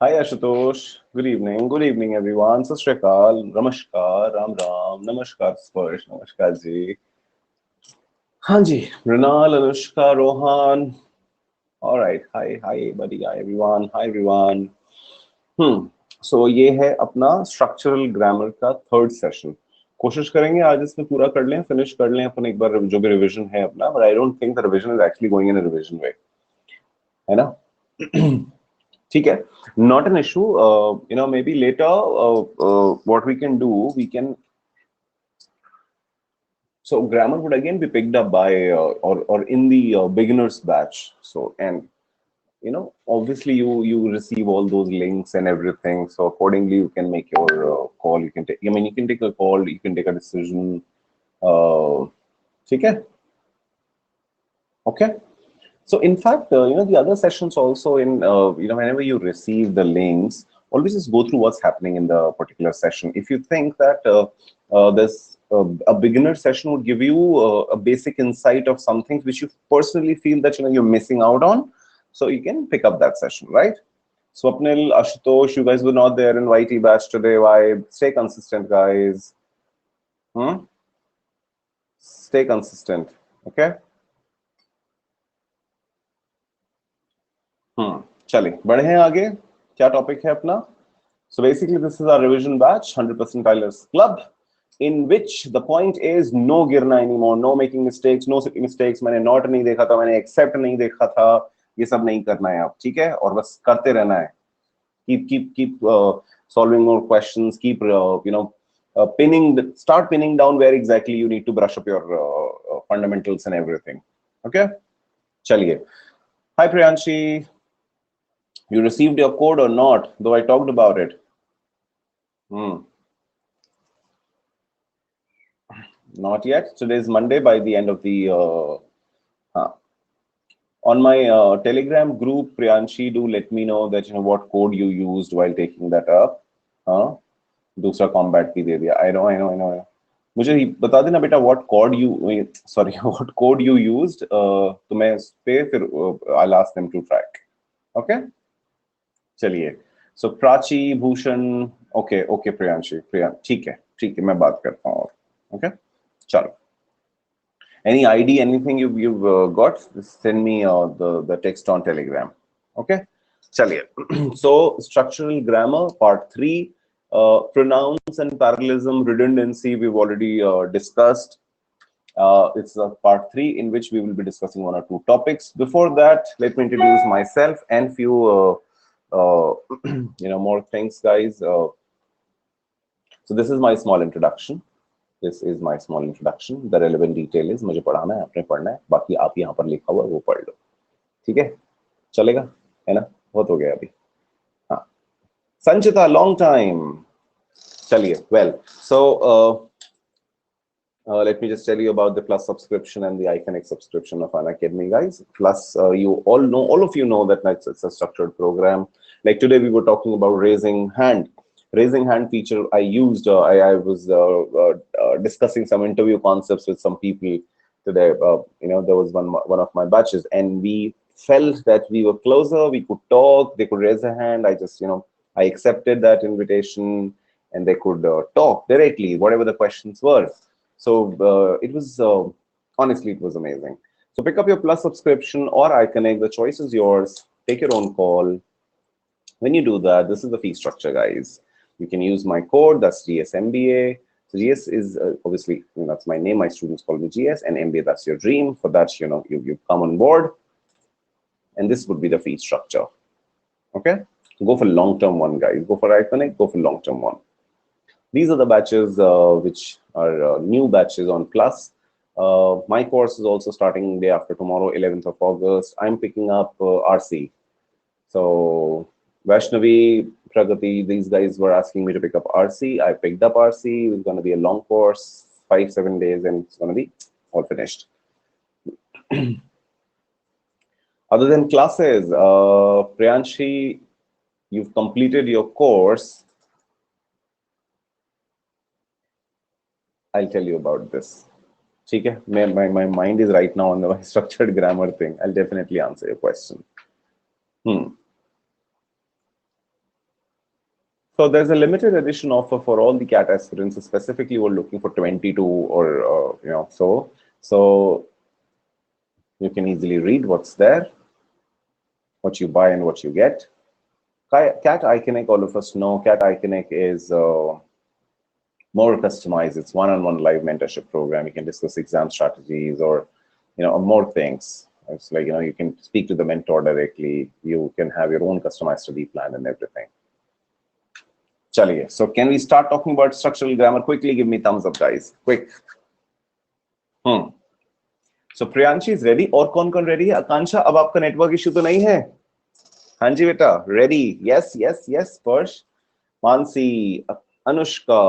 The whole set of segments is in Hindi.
Hi Ashutosh. Good evening. Good evening, everyone. Sat Shri Akal, Namaskar, Ram Ram, Namaskar Sparsh, Namaskar Ji. हाँ जी, Mrinal, Anushka, Rohan. All right. Hi, buddy. Hi everyone. Hi everyone. So ये है अपना स्ट्रक्चरल ग्रामर का थर्ड सेशन. कोशिश करेंगे आज इसमें पूरा कर लें, फिनिश कर लें अपन एक बार जो भी रिवीजन है अपना. But I don't think the revision is actually going in a revision way, है ना? ठीक है, not an issue. Maybe later, what we can do, we can. So grammar would again be picked up by or in the beginners batch. So and obviously you receive all those links and everything. So accordingly, you can make your call. You can take. I mean, you can take a call. You can take a decision. ठीक है? Okay. So in fact, the other sessions also whenever you receive the links, always just go through what's happening in the particular session. If you think that this a beginner session would give you a basic insight of some things which you personally feel that you're missing out on, so you can pick up that session, right? Swapnil, Ashutosh, you guys were not there in YT batch today. Why? Stay consistent, guys. Stay consistent. Okay. चलिए बढ़े हैं आगे. क्या टॉपिक है अपना? So basically this is our revision batch, 100% Tyler's Club, in which the point is no गिरना anymore, no making mistakes, no silly mistakes. मैंने नोट नहीं देखा था, मैंने एक्सेप्ट नहीं देखा था, ये सब नहीं करना है आप, ठीक है? और बस करते रहना है. keep solving more questions, keep start pinning down where exactly you need to brush up your fundamentals and everything. Okay, चलिए. Hi Priyanshi. You received your code or not? Though I talked about it. Not yet. Today is Monday. By the end of the on my Telegram group, Priyanshi, do let me know that what code you used while taking that up. दूसरा combat भी दे दिया. I know. मुझे बता देना बेटा what code you used. तो मैं उस पे फिर I'll ask them to track. Okay. चलिए. So प्राची, भूषण, okay प्रियांशी, ठीक है मैं बात करता हूँ. Okay, चलो. Any ID, anything you've got, send me the text on Telegram. Okay, चलिए. So structural grammar part 3, pronouns and parallelism, redundancy, we've already discussed. It's part 3 in which we will be discussing 1 or 2 topics. Before that, let me introduce myself and few more things, guys. So this is my small introduction. The relevant detail is मुझे पढ़ाना है, आपने पढ़ना है, बाकी आप यहाँ पर लिखा हुआ वो पढ़ लो. ठीक है, चलेगा, है ना? बहुत हो गया अभी. हाँ, संचिता, long time. चलिए. Well, so let me just tell you about the Plus subscription and the Iconic subscription of Unacademy, guys. Plus, all of you know that it's a structured program. Like today, we were talking about raising hand feature. I used. I was discussing some interview concepts with some people today. There was one of my batches, and we felt that we were closer. We could talk. They could raise a hand. I just, I accepted that invitation, and they could talk directly, whatever the questions were. So it was honestly, it was amazing. So pick up your Plus subscription or Iconic. The choice is yours. Take your own call. When you do that, this is the fee structure, guys. You can use my code. That's GSMBA. So GS is obviously, that's my name. My students call me GS, and MBA, that's your dream. For that, you come on board, and this would be the fee structure. Okay, go for long-term one, guys. Go for Iconic. Go for long-term one. These are the batches which are new batches on Plus. My course is also starting day after tomorrow, 11th of August. I'm picking up RC. So Vaishnavi, Pragati, these guys were asking me to pick up RC. I picked up RC. It's going to be a long course, 5-7 days, and it's going to be all finished. Other than classes, Priyanshi, you've completed your course. I'll tell you about this. Okay, my mind is right now on the structured grammar thing. I'll definitely answer your question. So there's a limited edition offer for all the CAT aspirants. Specifically, we're looking for 22 or so you can easily read what's there, what you buy and what you get. CAT Iconic, all of us know CAT Iconic is more customized. It's one-on-one live mentorship program. You can discuss exam strategies or more things. It's like you can speak to the mentor directly. You can have your own customized study plan and everything. Chaliye. So can we start talking about structural grammar quickly? Give me thumbs up, guys. Quick. So Priyanshi is ready. और कौन ready है? आकांक्षा, अब आपका नेटवर्क इशू तो नहीं है? हाँ जी बेटा, ready. Yes, yes, yes. Persh, Mansi, Anushka,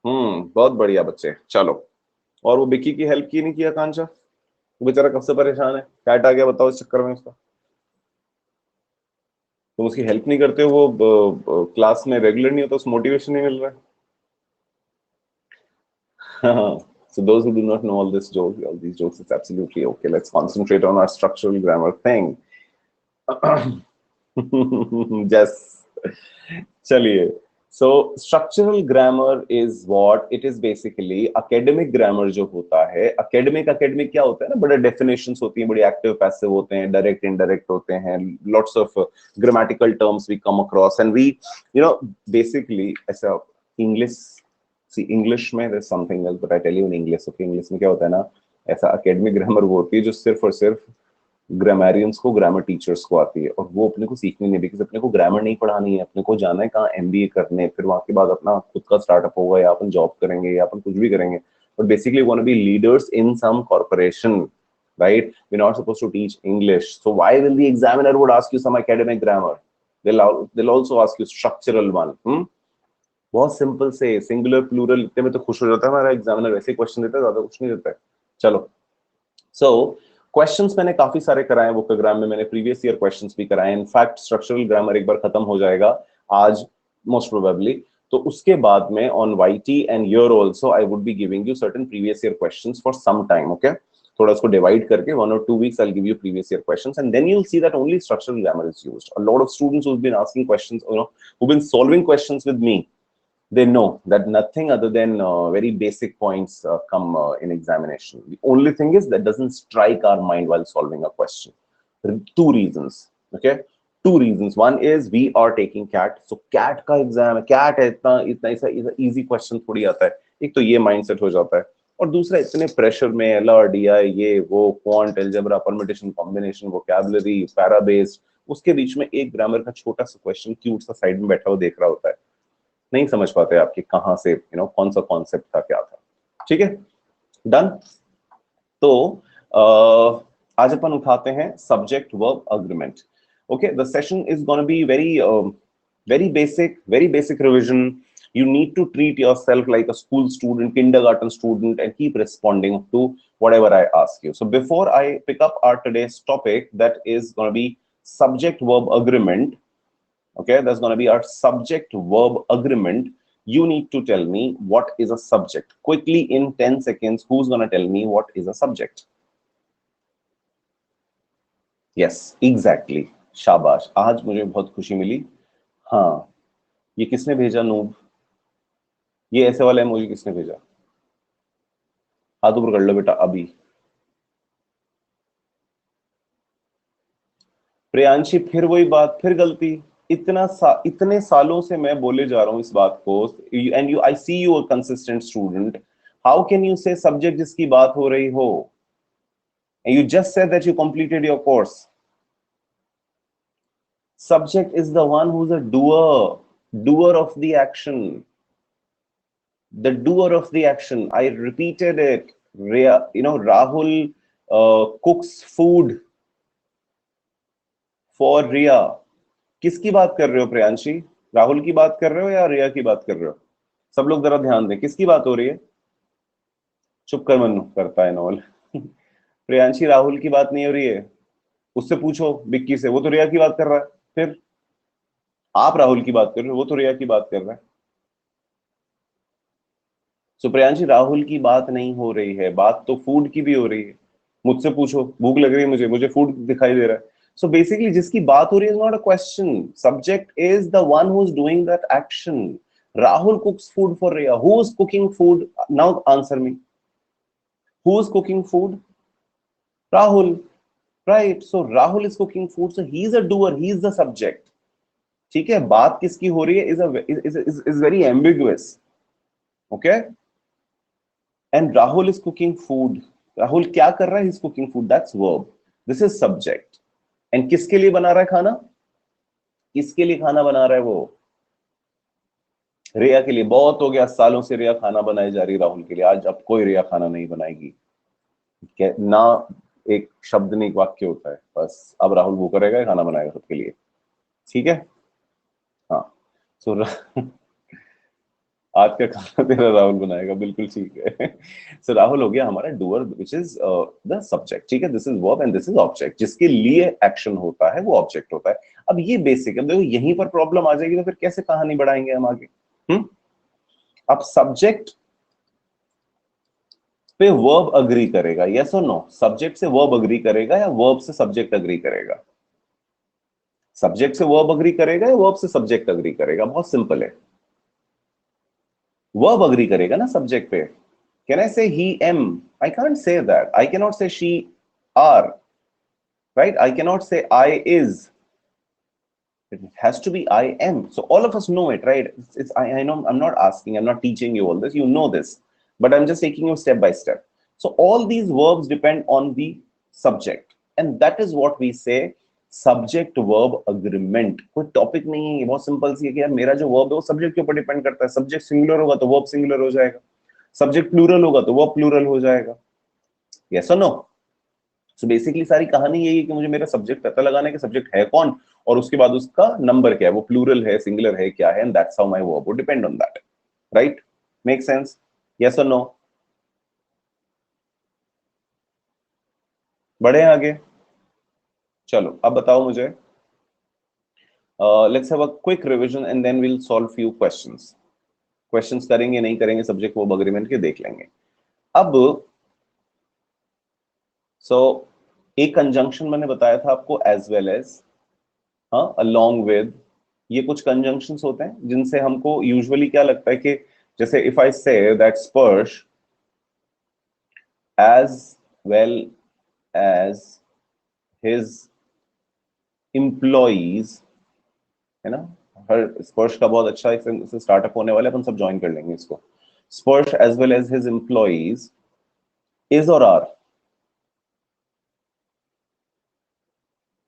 बहुत बढ़िया बच्चे. चलो. और वो बिक्की की हेल्प की नहीं किया आकांक्षा? वो बेचारा कब से परेशान है? कैट आ गया, बताओ इस चक्कर में उसका. तुम उसकी हेल्प नहीं करते हो, वो क्लास में रेगुलर नहीं होता, उस मोटिवेशन नहीं मिल रहा है. So those who do not know all these jokes, it's absolutely okay. Let's concentrate on our structural grammar thing. Yes. Chaliye. So structural grammar is what it is basically. Academic grammar जो होता है, academic क्या होता है ना, बड़े definitions होती हैं, बड़ी active passive होते हैं, direct indirect होते हैं, lots of grammatical terms we come across, and we basically ऐसा English में there's something else, but I tell you in English, okay, English में क्या होता है ना, ऐसा academic grammar वो होती है जो सिर्फ और सिर्फ ग्रामरियंस को, ग्रामर टीचर्स को आती है, और वो अपने को सीखनी नहीं, बिकॉज अपने को ग्रामर नहीं पढ़ानी है, अपने को जाना है कहाँ एमबीए करने, फिर वहां के बाद अपना खुद का स्टार्टअप होगा, या अपन जॉब करेंगे, या अपन कुछ भी करेंगे, but basically we want to be leaders in some corporation, right? We are not supposed to teach English, so why will the examiner would ask you some academic grammar? they'll also ask you structural one. बहुत सिंपल से सिंगुलर प्लूरल इतने में तो खुश हो जाता है हमारा एग्जामिनर, वैसे क्वेश्चन देता है, ज्यादा कुछ नहीं देता है. चलो, सो क्वेश्चंस मैंने काफी सारे कराए हैं वोकैग्राम में, मैंने प्रीवियस ईयर क्वेश्चंस भी कराए हैं. इनफैक्ट स्ट्रक्चरल ग्रामर एक बार खत्म हो जाएगा आज मोस्ट प्रोबेबली, तो उसके बाद में on YT and your also I would be giving you certain previous year questions for some time. Okay, थोड़ा उसको डिवाइड करके 1 or 2 weeks I'll give you previous year questions, and then you'll see that only structural grammar is used. A lot of students who've been asking questions, who've been solving questions with me, they know that nothing other than very basic points come in examination. The only thing is that doesn't strike our mind while solving a question. 2 reasons, okay? 2 reasons. One is we are taking CAT, so CAT का एग्जाम है, CAT है, इतना easy question थोड़ी आता है. एक तो ये माइंडसेट हो जाता है, और दूसरा इतने प्रेशर में LRDI, ये वो, quant, algebra, permutation, combination, vocabulary, para based, उसके बीच में एक ग्रामर का छोटा सा क्वेश्चन क्यूट सा साइड में बैठा हुआ देख रहा होता है, नहीं समझ पाते आपके कहां से कौन सा कॉन्सेप्ट था, क्या था. ठीक है, डन. तो आज अपन उठाते हैं subject verb agreement. Okay, the session is gonna be very basic revision. You need to treat yourself like a school student, kindergarten student, and keep responding to whatever I ask you. So before I pick up our today's topic, that is going to be subject verb agreement. Okay, that's going to be our subject verb agreement. You need to tell me what is a subject quickly in 10 seconds. Who's going to tell me what is a subject? Yes, exactly. शाबाश, आज मुझे बहुत खुशी मिली. हाँ, ये किसने भेजा? नूब, ये ऐसे वाला इमोजी किसने भेजा? हाथ ऊपर कर लो बेटा अभी. प्रियांशी, फिर वही बात, फिर गलती. इतने सालों से मैं बोले जा रहा हूं इस बात को, and you, I see you a consistent student. How can you say subject जिसकी बात हो रही हो? And you just said that you completed your course. Subject is the one who's a doer of the action. The doer of the action. I repeated it. Rahul cooks food for Riya. किसकी बात कर रहे हो प्रियांशी? राहुल की बात कर रहे हो या रिया की बात कर रहे हो? सब लोग जरा ध्यान दें, किसकी बात हो रही है? चुप कर, मनु करता है नॉल. प्रियांशी, राहुल की बात नहीं हो रही है, उससे पूछो बिक्की से, वो तो रिया की बात कर रहा है. फिर आप राहुल की बात कर रहे हो, वो तो रिया की बात कर रहा है. सो प्रियांशी, राहुल की बात नहीं हो रही है, बात तो फूड की भी हो रही है. मुझसे पूछो, भूख लग रही है मुझे फूड दिखाई दे रहा है. So basically जिसकी बात हो रही है is not a question. Subject is the one who's doing that action. Rahul cooks food for Riya. Who's cooking food? Now answer me. Who's cooking food? Rahul. Right. So Rahul is cooking food. So he's a doer. He's the subject. ठीक है, बात किसकी हो रही है is very ambiguous. Okay. And Rahul is cooking food. Rahul क्या कर रहा है? He's cooking food. That's verb. This is subject. And किसके लिए बना रहा है खाना? किसके लिए खाना बना रहा है वो? रिया के लिए। बहुत हो गया, सालों से रिया खाना बनाई जा रही राहुल के लिए। आज अब कोई रिया खाना नहीं बनाएगी ना, एक शब्द नहीं, एक वाक्य होता है बस। अब राहुल वो करेगा, खाना बनाएगा सबके लिए। ठीक है, हाँ। सो आज का खाना तेरा राहुल बनाएगा, बिल्कुल ठीक है। सो राहुल हो गया हमारा doer, which is the subject. ठीक है, this is verb and this is object. जिसके लिए एक्शन होता है वो ऑब्जेक्ट होता है। अब ये बेसिक है, देखो यहीं पर प्रॉब्लम आ जाएगी, तो फिर कैसे कहानी बढ़ाएंगे हम आगे? अब सब्जेक्ट पे वर्ब अग्री करेगा, यस और नो? सब्जेक्ट से वर्ब अग्री करेगा या वर्ब से सब्जेक्ट अग्री करेगा? सब्जेक्ट से वर्ब अग्री करेगा या वर्ब से सब्जेक्ट अग्री करेगा? बहुत सिंपल है, वर्ब अग्री करेगा ना सब्जेक्ट पे। Can I say he am? I can't say that. I cannot say she are, right? I cannot say I is. It has to be I am. So all of us know it, right? I know, I'm not asking, I'm not teaching you all this. You know this, but I'm just taking you step by step. So all these verbs depend on the subject, and that is what we say subject verb agreement. कोई टॉपिक नहीं है, बहुत सिंपल सी है कि यार मेरा जो वर्ब है वो सब्जेक्ट के ऊपर डिपेंड करता है। सब्जेक्ट सिंगुलर होगा तो वर्ब सिंगुलर हो जाएगा, सब्जेक्ट प्लूरल होगा तो वर्ब प्लूरल हो जाएगा। यस और नो? सो बेसिकली सारी कहानी यही है कि मुझे मेरा सब्जेक्ट पता लगाना है कि सब्जेक्ट है कौन, और उसके बाद उसका नंबर क्या है, वो प्लूरल है, सिंगुलर है, क्या है, and that's how my verb would depend on that. Right? Make sense? Yes और नो? बढ़े आगे? चलो अब बताओ मुझे, let's have a quick revision and then we'll solve few questions. Questions करेंगे नहीं करेंगे सब्जेक्ट वर्ब एग्रीमेंट के, देख लेंगे। अब एक कंजंक्शन मैंने बताया था आपको, एज वेल एज, हाँ, along with, ये कुछ कंजंक्शंस होते हैं जिनसे हमको यूजुअली क्या लगता है कि जैसे if I say that Sparsh as well as his employees, है ना? हर स्पर्श का बहुत अच्छा इससे स्टार्टअप होने वाला है, अपन सब ज्वाइन कर लेंगे इसको। Sparsh as well as his employees is और आर।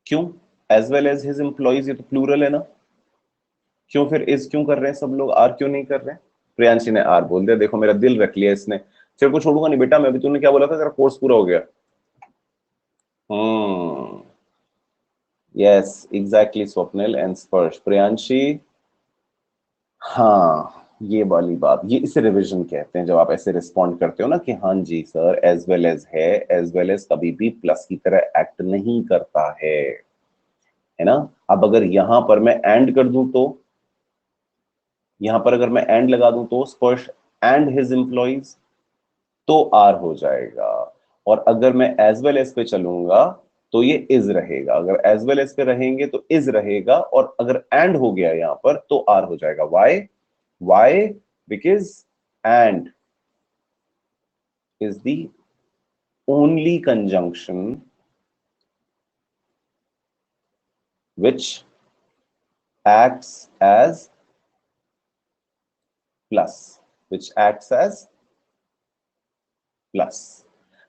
क्यों as well as his employees? ये तो प्लूरल है ना, क्यों फिर इज क्यों कर रहे हैं सब लोग, आर क्यों नहीं कर रहे हैं? प्रियांशी ने आर बोल दिया, देखो मेरा दिल रख लिया इसने। तेरे को छोड़ूंगा नहीं बेटा मैं भी। तूने क्या बोला था, तेरा कोर्स पूरा हो गया? यस एग्जैक्टली स्वप्निल एंड स्पर्श। प्रियांशी, हाँ ये वाली बात, ये इसे रिवीजन कहते हैं, जब आप ऐसे रिस्पॉन्ड करते हो ना कि हाँ जी सर, एज वेल एज है, एज वेल एज कभी भी प्लस की तरह एक्ट नहीं करता है ना? अब अगर यहां पर मैं एंड कर दूं तो, यहां पर अगर मैं एंड लगा दूं तो स्पर्श एंड हिज एम्प्लॉइज, तो आर हो जाएगा। और अगर मैं एज वेल एज पे चलूंगा तो ये इज रहेगा। अगर एज वेल एज पे रहेंगे तो इज रहेगा, और अगर एंड हो गया यहां पर तो आर हो जाएगा। Why? Because and is the only conjunction which acts as plus, which acts as plus।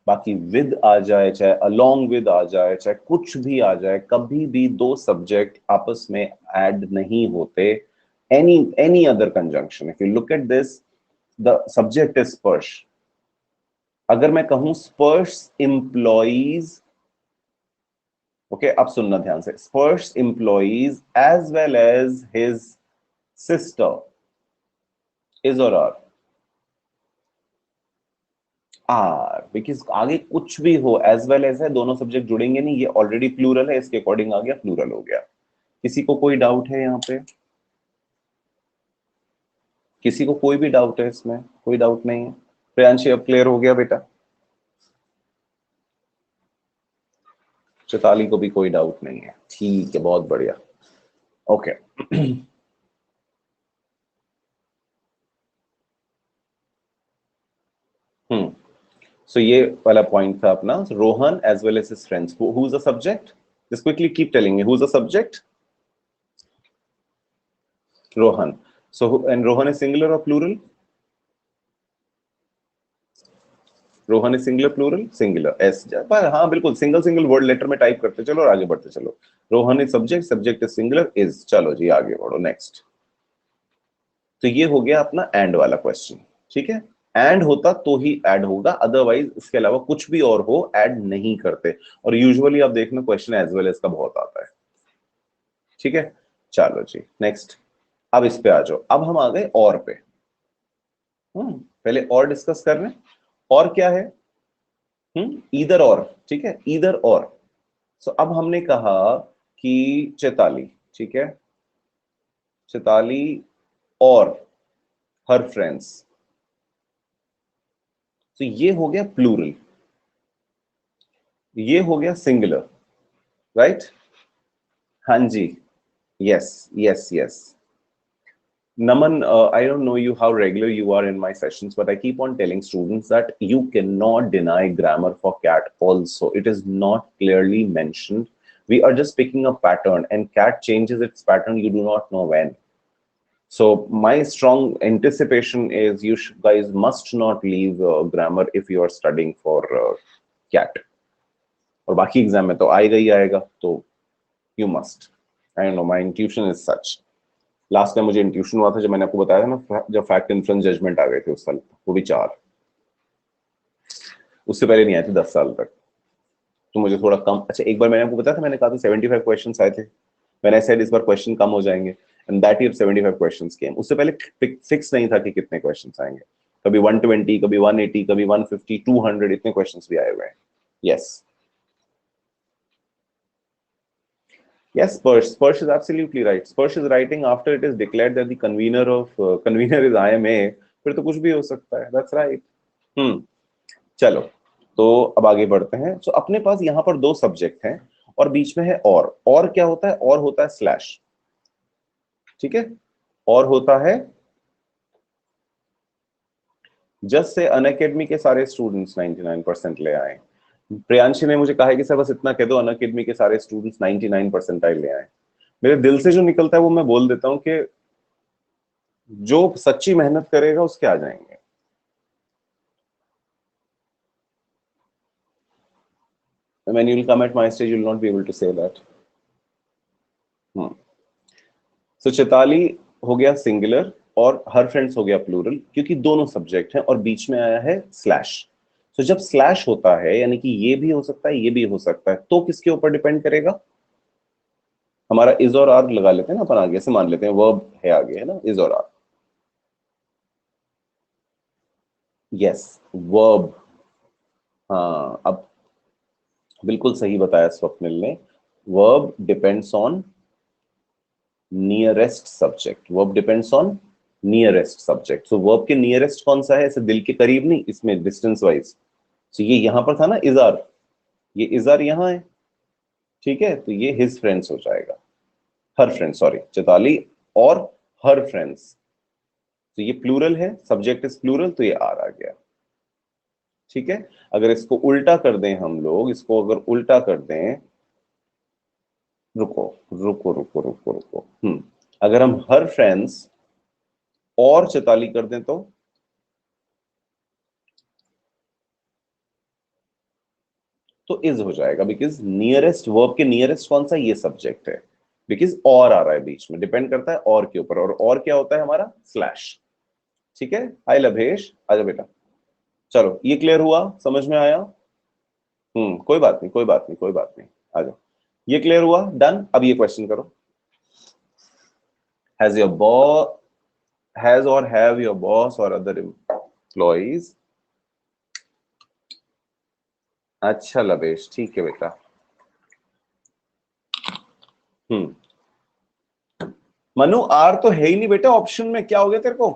बाकी विद आ जाए, चाहे अलोंग विद आ जाए, चाहे कुछ भी आ जाए, कभी भी दो सब्जेक्ट आपस में ऐड नहीं होते। any other conjunction, if you look at this, the subject is स्पर्श। अगर मैं कहूं स्पर्श एम्प्लॉइज, ओके अब सुनना ध्यान से, Sparsh employees as well as his sister, is और आर, बिकॉज आगे कुछ भी हो एज वेल एज है, दोनों सब्जेक्ट जुड़ेंगे नहीं, ये ऑलरेडी प्लूरल है, इसके अकॉर्डिंग आ गया, प्लूरल हो गया। किसी को कोई डाउट है यहाँ पे? किसी को कोई भी डाउट है इसमें? कोई डाउट नहीं है? प्रियांशी अब क्लियर हो गया बेटा? चैताली को भी कोई डाउट नहीं है, ठीक है, बहुत बढ़िया, ओके। सो ये वाला पॉइंट था अपना, Rohan as well as his friends, who is the subject, just quickly keep telling me who is the subject, Rohan. So and Rohan is singular और plural, Rohan is singular plural, singular, S पर हाँ बिल्कुल सिंगल सिंगल वर्ड लेटर में टाइप करते चलो और आगे बढ़ते चलो। Rohan is subject, subject is singular, is, चलो जी आगे बढ़ो नेक्स्ट। तो ये हो गया अपना एंड वाला क्वेश्चन, ठीक है। एंड होता तो ही ऐड होगा, अदरवाइज इसके अलावा कुछ भी और हो ऐड नहीं करते। और यूजुअली आप देखना क्वेश्चन एज वेल एज का बहुत आता है, ठीक है। चलो जी नेक्स्ट, अब इस पे आ जाओ, अब हम आ गए और पे। पहले और डिस्कस कर रहे हैं, और क्या है, ईदर और, ठीक है, ईदर और। सो अब हमने कहा कि चैताली, ठीक है, चैताली और हर फ्रेंड्स, तो ये हो गया प्लूरल, ये हो गया सिंगुलर, राइट। हाँ जी, yes yes yes. Naman, I don't know you how regular you are in my sessions, but I keep on telling students that you cannot deny grammar for cat also. It is not clearly mentioned. We are just picking a pattern, and cat changes its pattern. You do not know when. So my strong anticipation is you guys must not leave grammar if you are studying for cat. और बाकी एग्जाम में तो आएगा ही आएगा, तो you must. I don't know. My intuition is such. Last time मुझे इंट्यूशन हुआ था जब मैंने आपको बताया था ना, जब फैक्ट इन्फ्लुएंस जजमेंट आ गए थे उस साल, वो भी 4, उससे पहले नहीं आए थे 10 साल तक। तो मुझे थोड़ा कम, अच्छा एक बार मैंने आपको बताया था, मैंने कहा था 75 क्वेश्चंस आए थे, मैंने सेड इस बार क्वेश्चन कम हो जाएंगे, एंड दैट ईयर 75 क्वेश्चंस केम। उससे पहले फिक्स नहीं था कि कितने क्वेश्चंस आएंगे, कभी 120, कभी 180, कभी 150, 200, इतने क्वेश्चंस भी आए हुए हैं। Yes Yes, Spursh is absolutely right. Spursh is writing after it is declared that the convener is IMA. फिर तो कुछ भी हो सकता है. That's right. चलो, तो अब आगे बढ़ते हैं। तो अपने पास यहाँ पर 2 सब्जेक्ट हैं और बीच में है और क्या होता है, और होता है स्लैश, ठीक है। और होता है जस्ट से अनअकैडमी के सारे स्टूडेंट्स 99% ले आए। प्रियांशी ने मुझे कहा है कि सर बस इतना कह दो, अनअकैडमी के सारे स्टूडेंट्स 99 परसेंटाइल ले आए। मेरे दिल से जो निकलता है वो मैं बोल देता हूं कि जो सच्ची मेहनत करेगा उसके आ जाएंगे। When you will come at my stage, you will not be able to say that. So Chaitali हो गया सिंगुलर और हर फ्रेंड्स हो गया प्लूरल, क्योंकि दोनों सब्जेक्ट हैं और बीच में आया है स्लैश। तो जब स्लैश होता है यानी कि ये भी हो सकता है, ये भी हो सकता है, तो किसके ऊपर डिपेंड करेगा? हमारा इज और आर लगा लेते हैं ना अपन, आगे से मान लेते हैं वर्ब है आगे, है ना, इज और आर। Yes, verb. हाँ, अब बिल्कुल सही बताया स्वप्निल ने, verb depends on nearest subject, verb depends on nearest subject. So verb के नियरेस्ट कौन सा है, ऐसे दिल के करीब नहीं, इसमें डिस्टेंस वाइज। सो ये यहां पर था ना इजार, ये इजार यहां है, ठीक है, तो ये हिज फ्रेंड्स हो जाएगा, हर फ्रेंड्स, सॉरी, चैताली और हर फ्रेंड्स। तो ये प्लूरल है, सब्जेक्ट इज प्लूरल, तो ये आर आ गया, ठीक है। अगर इसको उल्टा कर दें हम लोग, इसको अगर उल्टा कर दें, रुको रुको रुको रुको रुको, अगर हम हर फ्रेंड्स और चैताली कर दें तो इज हो जाएगा, बिकॉज नियरेस्ट, वर्ब के नियरेस्ट कौन सा, ये सब्जेक्ट है, बिकॉज और आ रहा है बीच में, डिपेंड करता है और के ऊपर, और क्या होता है हमारा, स्लैश, ठीक है। हाय लभेश, आजा बेटा। चलो, ये क्लियर हुआ, समझ में आया? कोई बात नहीं, कोई बात नहीं, कोई बात नहीं, आ जाओ। ये क्लियर हुआ, डन। अब ये क्वेश्चन करो, हैज योर बॉस, हैज और हैव योर बॉस और अदर एम्प्लॉइज, अच्छा लवेश, ठीक है बेटा। मनु, आर तो है ही नहीं बेटा ऑप्शन में, क्या हो गया तेरे को?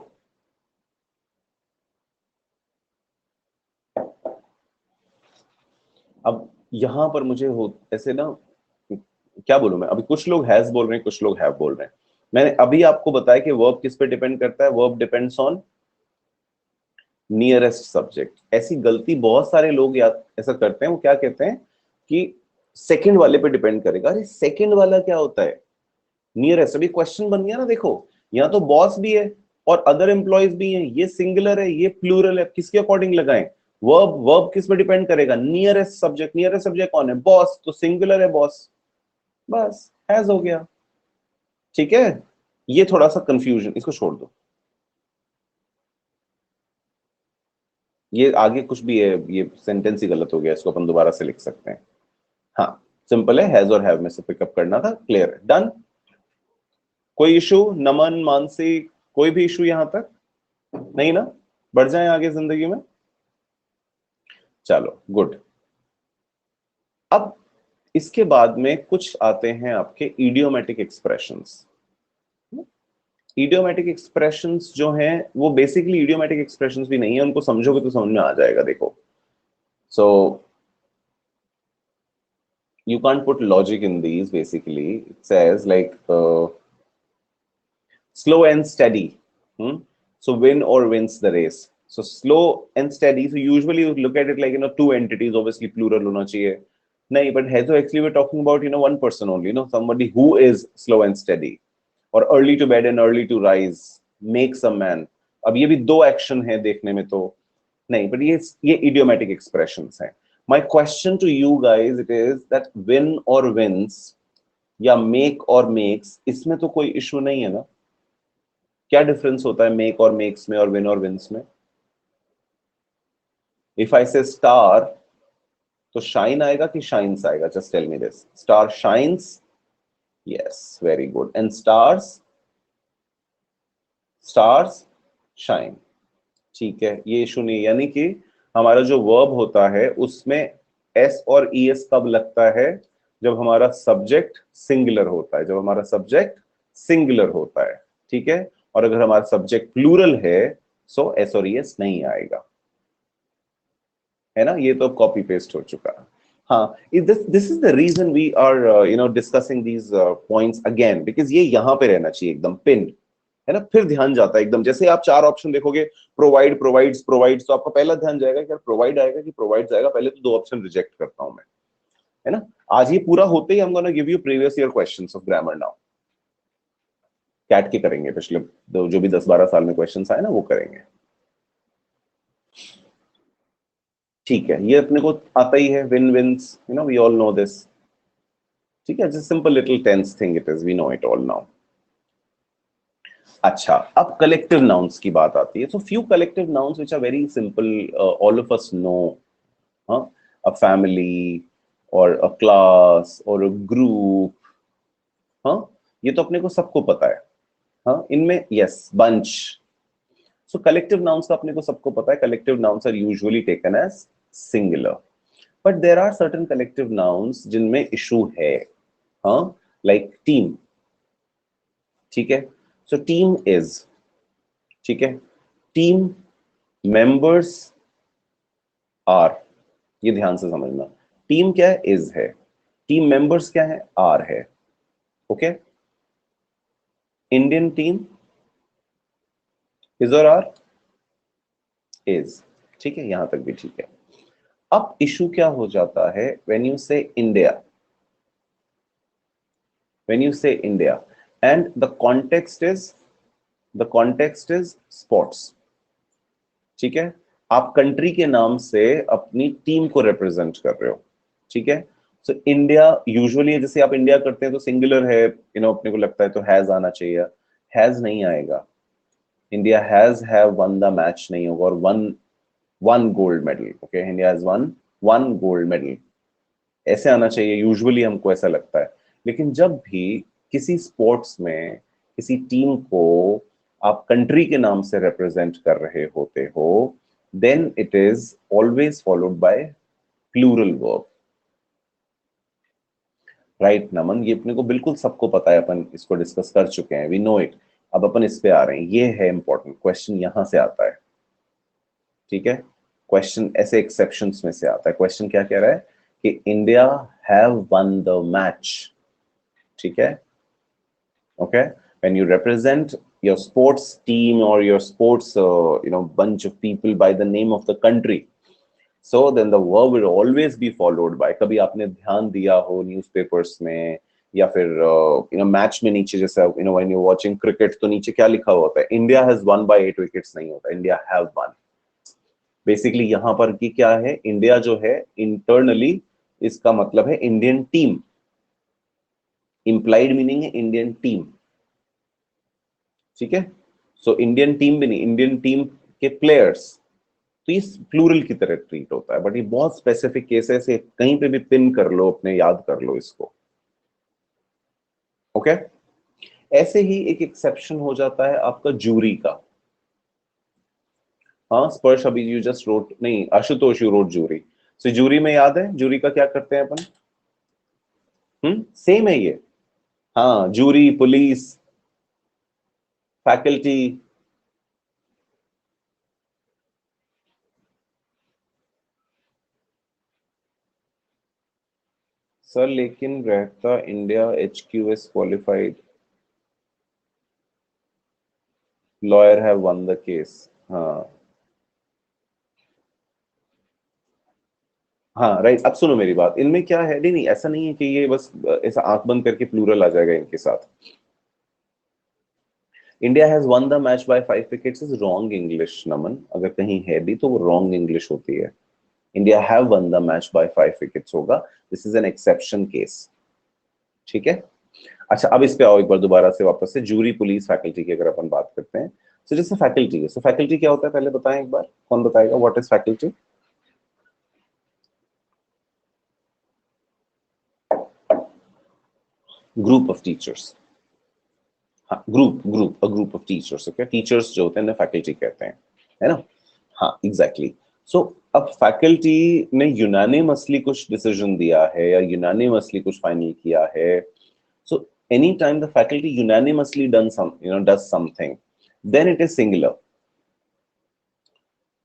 अब यहां पर मुझे हो ऐसे ना, क्या बोलूं मैं, अभी कुछ लोग हैज बोल रहे हैं, कुछ लोग हैव बोल रहे हैं। मैंने अभी आपको बताया कि वर्ब किस पे डिपेंड करता है, verb depends on nearest subject. ऐसी गलती बहुत सारे लोग याद ऐसा करते हैं, वो क्या कहते हैं कि सेकंड वाले पे डिपेंड करेगा। अरे सेकंड वाला क्या होता है, नियरेस्ट। अभी क्वेश्चन बन गया ना, देखो यहाँ तो बॉस भी है और अदर एम्प्लॉयज भी हैं, ये सिंगुलर है ये प्लूरल है, किसके अकॉर्डिंग लगाएं, वर्ब। वर्ब किस पे डिपेंड करेगा, नियरेस्ट सब्जेक्ट। नियरेस्ट सब्जेक्ट कौन है, बॉस, तो सिंगुलर है बॉस, बस हैज हो गया। ठीक है, ये थोड़ा सा कंफ्यूजन, इसको छोड़ दो, ये आगे कुछ भी है, ये सेंटेंस ही गलत हो गया, इसको अपन दोबारा से लिख सकते हैं। हाँ, सिंपल है, हैज और हैव में से पिकअप करना था, क्लियर है, डन। कोई इशू, नमन, मानसी, कोई भी इशू यहां तक नहीं ना, बढ़ जाए आगे जिंदगी में। चलो गुड। अब इसके बाद में कुछ आते हैं आपके इडियोमेटिक एक्सप्रेशंस। इडियोमेटिक एक्सप्रेशंस जो हैं वो बेसिकली इडियोमेटिक एक्सप्रेशंस भी नहीं है, उनको समझोगे तो समझ में आ जाएगा। देखो, सो you can't put logic in these. Basically it says like slow and steady. Hmm? So win or wins the race. So slow and steady, so usually you look at it like, two entities, obviously plural hona chahiye. Nahi, but here so actually we're talking about, one person only, somebody who is slow and steady, or early to bed and early to rise makes a man. अब ये भी दो एक्शन है देखने में तो नहीं, but ये idiomatic expressions हैं. My question to you guys it is that win or wins या make और makes, इसमें तो कोई इशू नहीं है ना? क्या डिफरेंस होता है make और makes में और win और wins में? If I say star, तो shine आएगा कि shines आएगा? Just tell me this. Star shines? Yes, very good. And stars shine. ठीक है, ये इशू नहीं, यानी कि हमारा जो वर्ब होता है उसमें एस और ई एस कब लगता है, जब हमारा सब्जेक्ट सिंगुलर होता है, जब हमारा सब्जेक्ट सिंगुलर होता है। ठीक है, और अगर हमारा सब्जेक्ट प्लूरल है सो एस और ई एस नहीं आएगा, है ना? ये तो कॉपी पेस्ट हो चुका है। हाँ, this is the reason we are discussing these points again, because ये यहां पे रहना चाहिए एकदम पिन, है ना? फिर ध्यान जाता है एकदम, जैसे आप चार ऑप्शन देखोगे, प्रोवाइड, प्रोवाइड्स, प्रोवाइड्स, तो आपका पहला ध्यान जाएगा कि यार प्रोवाइड आएगा कि प्रोवाइड्स आएगा, पहले तो दो ऑप्शन रिजेक्ट करता हूं मैं, है ना? आज ये पूरा होते ही I am gonna give you previous year questions of grammar now. CAT के करेंगे, पिछले जो भी 10-12 साल में क्वेश्चंस आए ना वो करेंगे। ठीक है, ये अपने को आता ही है, win wins, we all know this. ठीक है, just simple little tense thing it is, we know it all now. अच्छा, अब कलेक्टिव नाउन्स की बात आती है। So few collective nouns which are very simple, all of us know. हाँ, अ फैमिली और अ क्लास और अ ग्रुप। हाँ, ये तो अपने को सबको पता है। हाँ, इनमें yes, bunch. So collective nouns का अपने को सबको पता है, collective nouns are usually taken as singular, but there are certain collective nouns जिनमें इशू है। हाँ, लाइक टीम। ठीक है, सो टीम इज, ठीक है, टीम मेंबर्स आर, ये ध्यान से समझना। टीम क्या है, इज है। टीम मेंबर्स क्या है, आर है। ओके, इंडियन टीम इज और आर, इज। ठीक है, यहां तक भी ठीक है। अब इशू क्या हो जाता है व्हेन यू से इंडिया, व्हेन यू से India and the context is sports. ठीक है, आप कंट्री के नाम से अपनी टीम को रिप्रेजेंट कर रहे हो। ठीक है, सो इंडिया यूजुअली, जैसे आप इंडिया करते हैं तो सिंगुलर है, अपने को लगता है तो हैज आना चाहिए, हैज नहीं आएगा। India has have won the match नहीं होगा, और one one gold medal. Okay, India has one one gold medal, ऐसे आना चाहिए यूजुअली, हमको ऐसा लगता है। लेकिन जब भी किसी स्पोर्ट्स में किसी टीम को आप कंट्री के नाम से रिप्रेजेंट कर रहे होते हो, then it is always followed by plural verb. Right Naman, ये अपने को बिल्कुल सबको पता है, अपन इसको डिस्कस कर चुके हैं, वी नो इट। अब अपन इस पे आ रहे हैं, ये है इंपॉर्टेंट क्वेश्चन, यहां से आता है। ठीक है, क्वेश्चन ऐसे एक्सेप्शंस में से आता है। क्वेश्चन क्या कह रहा है कि India have won the match, ठीक है, okay, when you represent your sports team or your sports bunch of people by the name of the country, so then the verb will always be followed by, कभी आपने ध्यान दिया हो न्यूज़पेपर्स में या फिर मैच में नीचे जैसा व्हेन यू वाचिंग क्रिकेट तो नीचे क्या लिखा हुआ होता है, India has one by 8 wickets नहीं होता, इंडिया हैव वन। बेसिकली यहां पर की क्या है, इंडिया जो है इंटरनली इसका मतलब है इंडियन टीम, इंप्लाइड मीनिंग है इंडियन टीम, ठीक है। सो इंडियन टीम भी नहीं, इंडियन टीम के प्लेयर्स, तो ये प्लूरल की तरह ट्रीट होता है, बट ये बहुत स्पेसिफिक केस है, इसे कहीं पे भी पिन कर लो, अपने याद कर लो इसको, ओके। ऐसे ही एक एक्सेप्शन हो जाता है आपका जूरी का। हाँ स्पर्श, अभी यू जस्ट रोट, नहीं Ashutosh you wrote jury, so jury में याद है जूरी का क्या करते हैं अपन, सेम है ये, हाँ जूरी, पुलिस, फैकल्टी, सर लेकिन रहता India HQS qualified, lawyer have won the case, हाँ हाँ राइट। अब सुनो मेरी बात, इनमें क्या है, नहीं नहीं ऐसा नहीं है कि ये बस ऐसा आंख बंद करके प्लूरल आ जाएगा इनके साथ। India has won the match by 5 wickets is wrong English Naman, अगर कहीं है भी तो वो रॉन्ग इंग्लिश होती है, India have won the match by 5 wickets होगा, this is an exception case, ठीक है। अच्छा अब इस पे आओ एक बार दोबारा से वापस से, जूरी, पुलिस, फैकल्टी की अगर अपन बात करते हैं, तो जैसे फैकल्टी है, सो फैकल्टी क्या होता है पहले बताएं एक बार, कौन बताएगा what is faculty? Group of teachers, हाँ group, a group of teachers, okay, teachers जो होते हैं ना फैकल्टी कहते हैं, है ना, हाँ एग्जैक्टली। सो अब फैकल्टी ने यूनानिमसली कुछ डिसीजन दिया है या यूनानिमसली कुछ फाइनल किया है, so any time the faculty unanimously done some does something, then it is singular.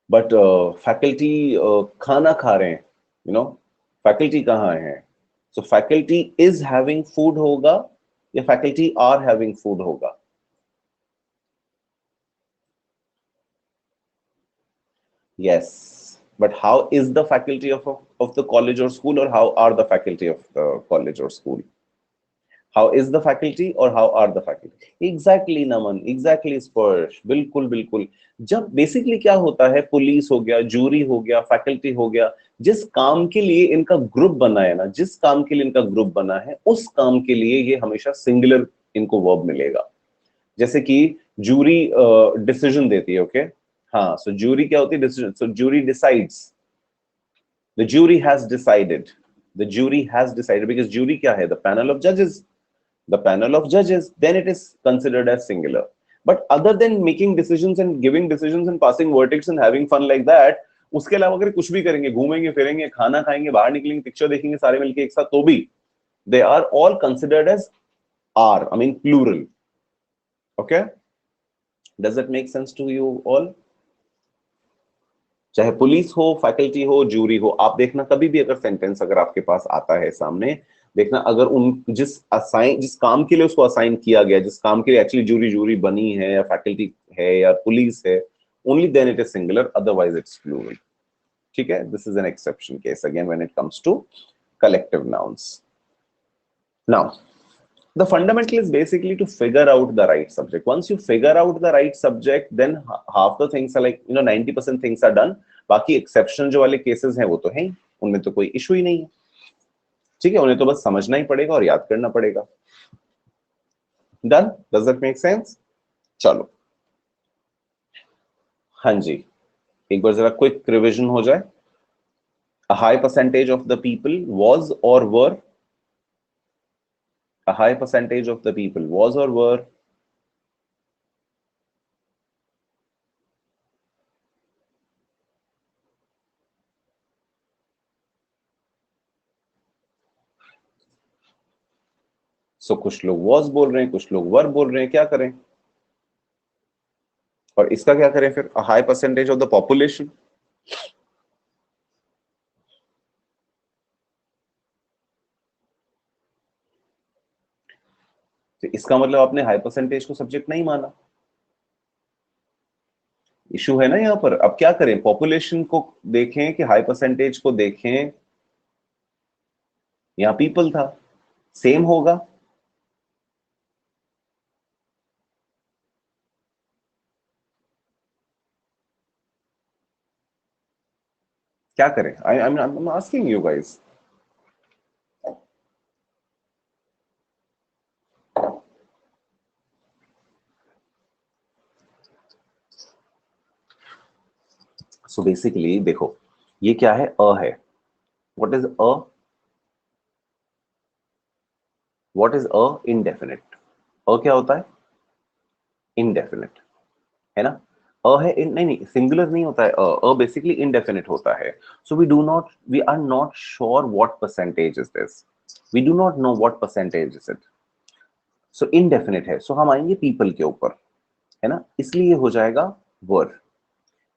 But faculty खाना खा रहे हैं, फैकल्टी कहाँ है, so faculty is having food होगा या फैकल्टी आर हैविंग फूड होगा? Yes, but how is the faculty of the college or school, or how are the faculty of the college or school? How is the faculty or how are the faculty? Exactly, Naman. Exactly, स्पर्श, बिल्कुल बिल्कुल। जब बेसिकली क्या होता है, पुलिस हो गया, जूरी हो गया, फैकल्टी हो गया, जिस काम के लिए इनका ग्रुप बना है ना, जिस काम के लिए इनका ग्रुप बना है, उस काम के लिए ये हमेशा सिंगुलर इनको वर्ब मिलेगा। जैसे कि जूरी डिसीजन देती है, ओके, हाँ, सो जूरी क्या होती है, decision, so jury decides, the jury has decided, the jury has decided, because jury क्या है, द पैनल ऑफ जजेस, the panel of judges, then it is considered as singular. But other than making decisions and giving decisions and passing verdicts and having fun like that, उसके अलावा अगर कुछ भी करेंगे, घूमेंगे फिरेंगे, खाना खाएंगे, बाहर निकलेंगे, पिक्चर देखेंगे सारे मिलके एक साथ, तो भी they are all considered as are, I mean plural, okay, does that make sense to you all? चाहे पुलिस हो, फैकल्टी हो, जूरी हो, आप देखना कभी भी अगर सेंटेंस अगर आपके पास आता है सामने, देखना अगर उन जिस काम के लिए उसको असाइन किया गया, जिस काम के लिए एक्चुअली जूरी जूरी बनी है या फैकल्टी है या पुलिस है, only then it is singular, otherwise it's plural, ठीक है। This is an exception case again when it comes to collective nouns. Now the fundamental is basically to figure out the right subject. Once you figure out the right subject, then half the things are like 90% things are done. बाकी exception जो वाले cases हैं वो तो हैं, उनमें तो कोई issue ही नहीं है, ठीक है, उन्हें तो बस समझना ही पड़ेगा और याद करना पड़ेगा। Done? Does that make sense? चलो, हाँ जी, एक बार जरा क्विक रिविजन हो जाए। A high percentage of the people was or were, a high percentage of the people was or were, सो कुछ लोग was बोल रहे हैं, कुछ लोग were बोल रहे हैं, क्या करें? और इसका क्या करें फिर? a high percentage of the population, तो इसका मतलब आपने हाई परसेंटेज को सब्जेक्ट नहीं माना। इशू है ना यहाँ पर। अब क्या करें, पॉपुलेशन को देखें कि हाई परसेंटेज को देखें? यहाँ पीपल था, सेम होगा। क्या करें? I I am asking you guys. So basically देखो, ये क्या है? अ है। What is a? What is a? Indefinite. A क्या होता है? इनडेफिनिट, है ना? अ है नहीं नहीं, सिंगुलर नहीं होता है। अ बेसिकली इनडेफिनिट होता है। So we are not sure what percentage is this. We do not know what percentage is it. So indefinite है, सो हम आएंगे पीपल के ऊपर, है ना? इसलिए हो जाएगा वर।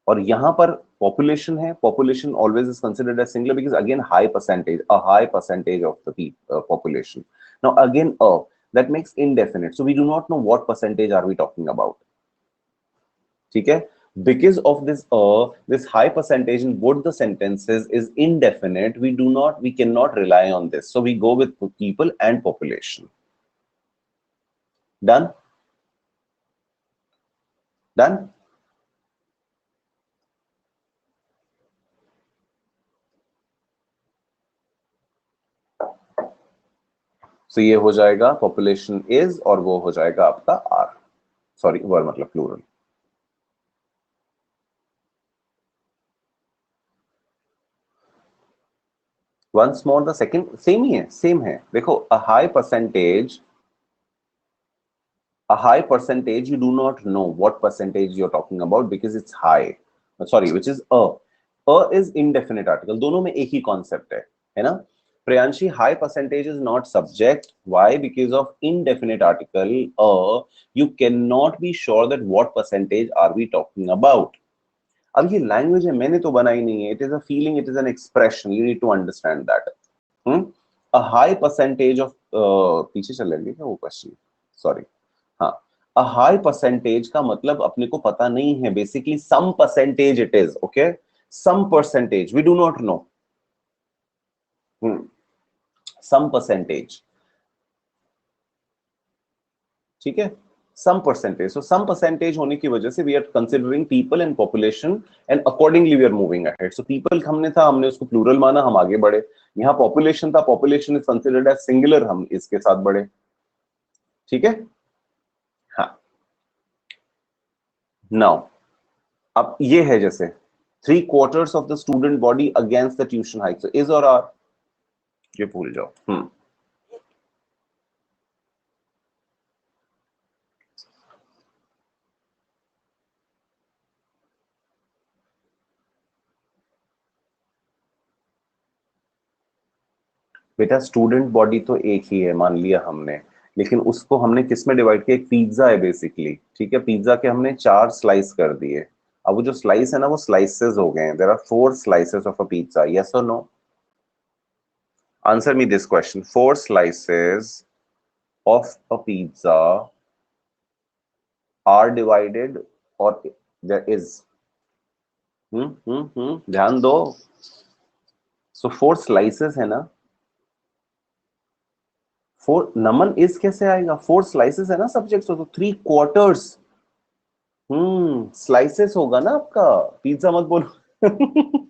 और यहां पर पॉपुलेशन है, population always is considered as singular because again high percentage, a high percentage of the population. Now again that makes indefinite, so we do not know what percentage are we talking about. ठीक है? Because of this high percentage in both the sentences is indefinite, we cannot rely on this, so we go with people and population. Done? Done? So ये हो जाएगा population is, और वो हो जाएगा आपका are. सॉरी, वर मतलब plural. Once more the second same ही है, सेम है। देखो, a high percentage, you do not know what percentage you're talking about because it's high. Sorry, which is a is indefinite article, दोनों में एक ही कॉन्सेप्ट है ना? Priyanshi, high percentage is not subject, why? Because of indefinite article you can not be sure that what percentage are we talking about. अब ये लैंग्वेज है, मैंने तो बनाई नहीं है, it is a feeling, it is an expression, you need to understand that. A high percentage of, पीछे चल लेंगे क्या वो क्वेश्चन? सॉरी, हाँ। अ हाई परसेंटेज का मतलब अपने को पता नहीं है, basically some percentage it is, okay? Some percentage, we do not know. Some percentage, ठीक है? सम परसेंटेज, सो सम परसेंटेज होने की वजह से we are considering people and population, and accordingly we are moving ahead. So people हमने था, हमने उसको प्लूरल माना, हम आगे बढ़े। यहाँ पॉपुलेशन था, population is considered as singular, हम इसके साथ बढ़े। ठीक है? हाँ। नाउ अब ये है जैसे 3/4 of the student body against the tuition hike, so is और आर, ये भूल जाओ। बेटा स्टूडेंट बॉडी तो एक ही है, मान लिया हमने, लेकिन उसको हमने किस में डिवाइड किया? एक पिज्जा है बेसिकली, ठीक है? पिज्जा के हमने 4 स्लाइस कर दिए। अब वो जो स्लाइस है ना, वो स्लाइसेस हो गए हैं। There are 4 slices of a pizza, yes और no? Answer me this question, 4 slices of a pizza are divided, और देयर इज, ध्यान दो। सो 4 स्लाइसेस है ना? 4 नमन इज कैसे आएगा? 4 स्लाइसेस है ना सब्जेक्ट, तो 3/4। स्लाइसेस होगा ना आपका, पिज्जा मत बोलो।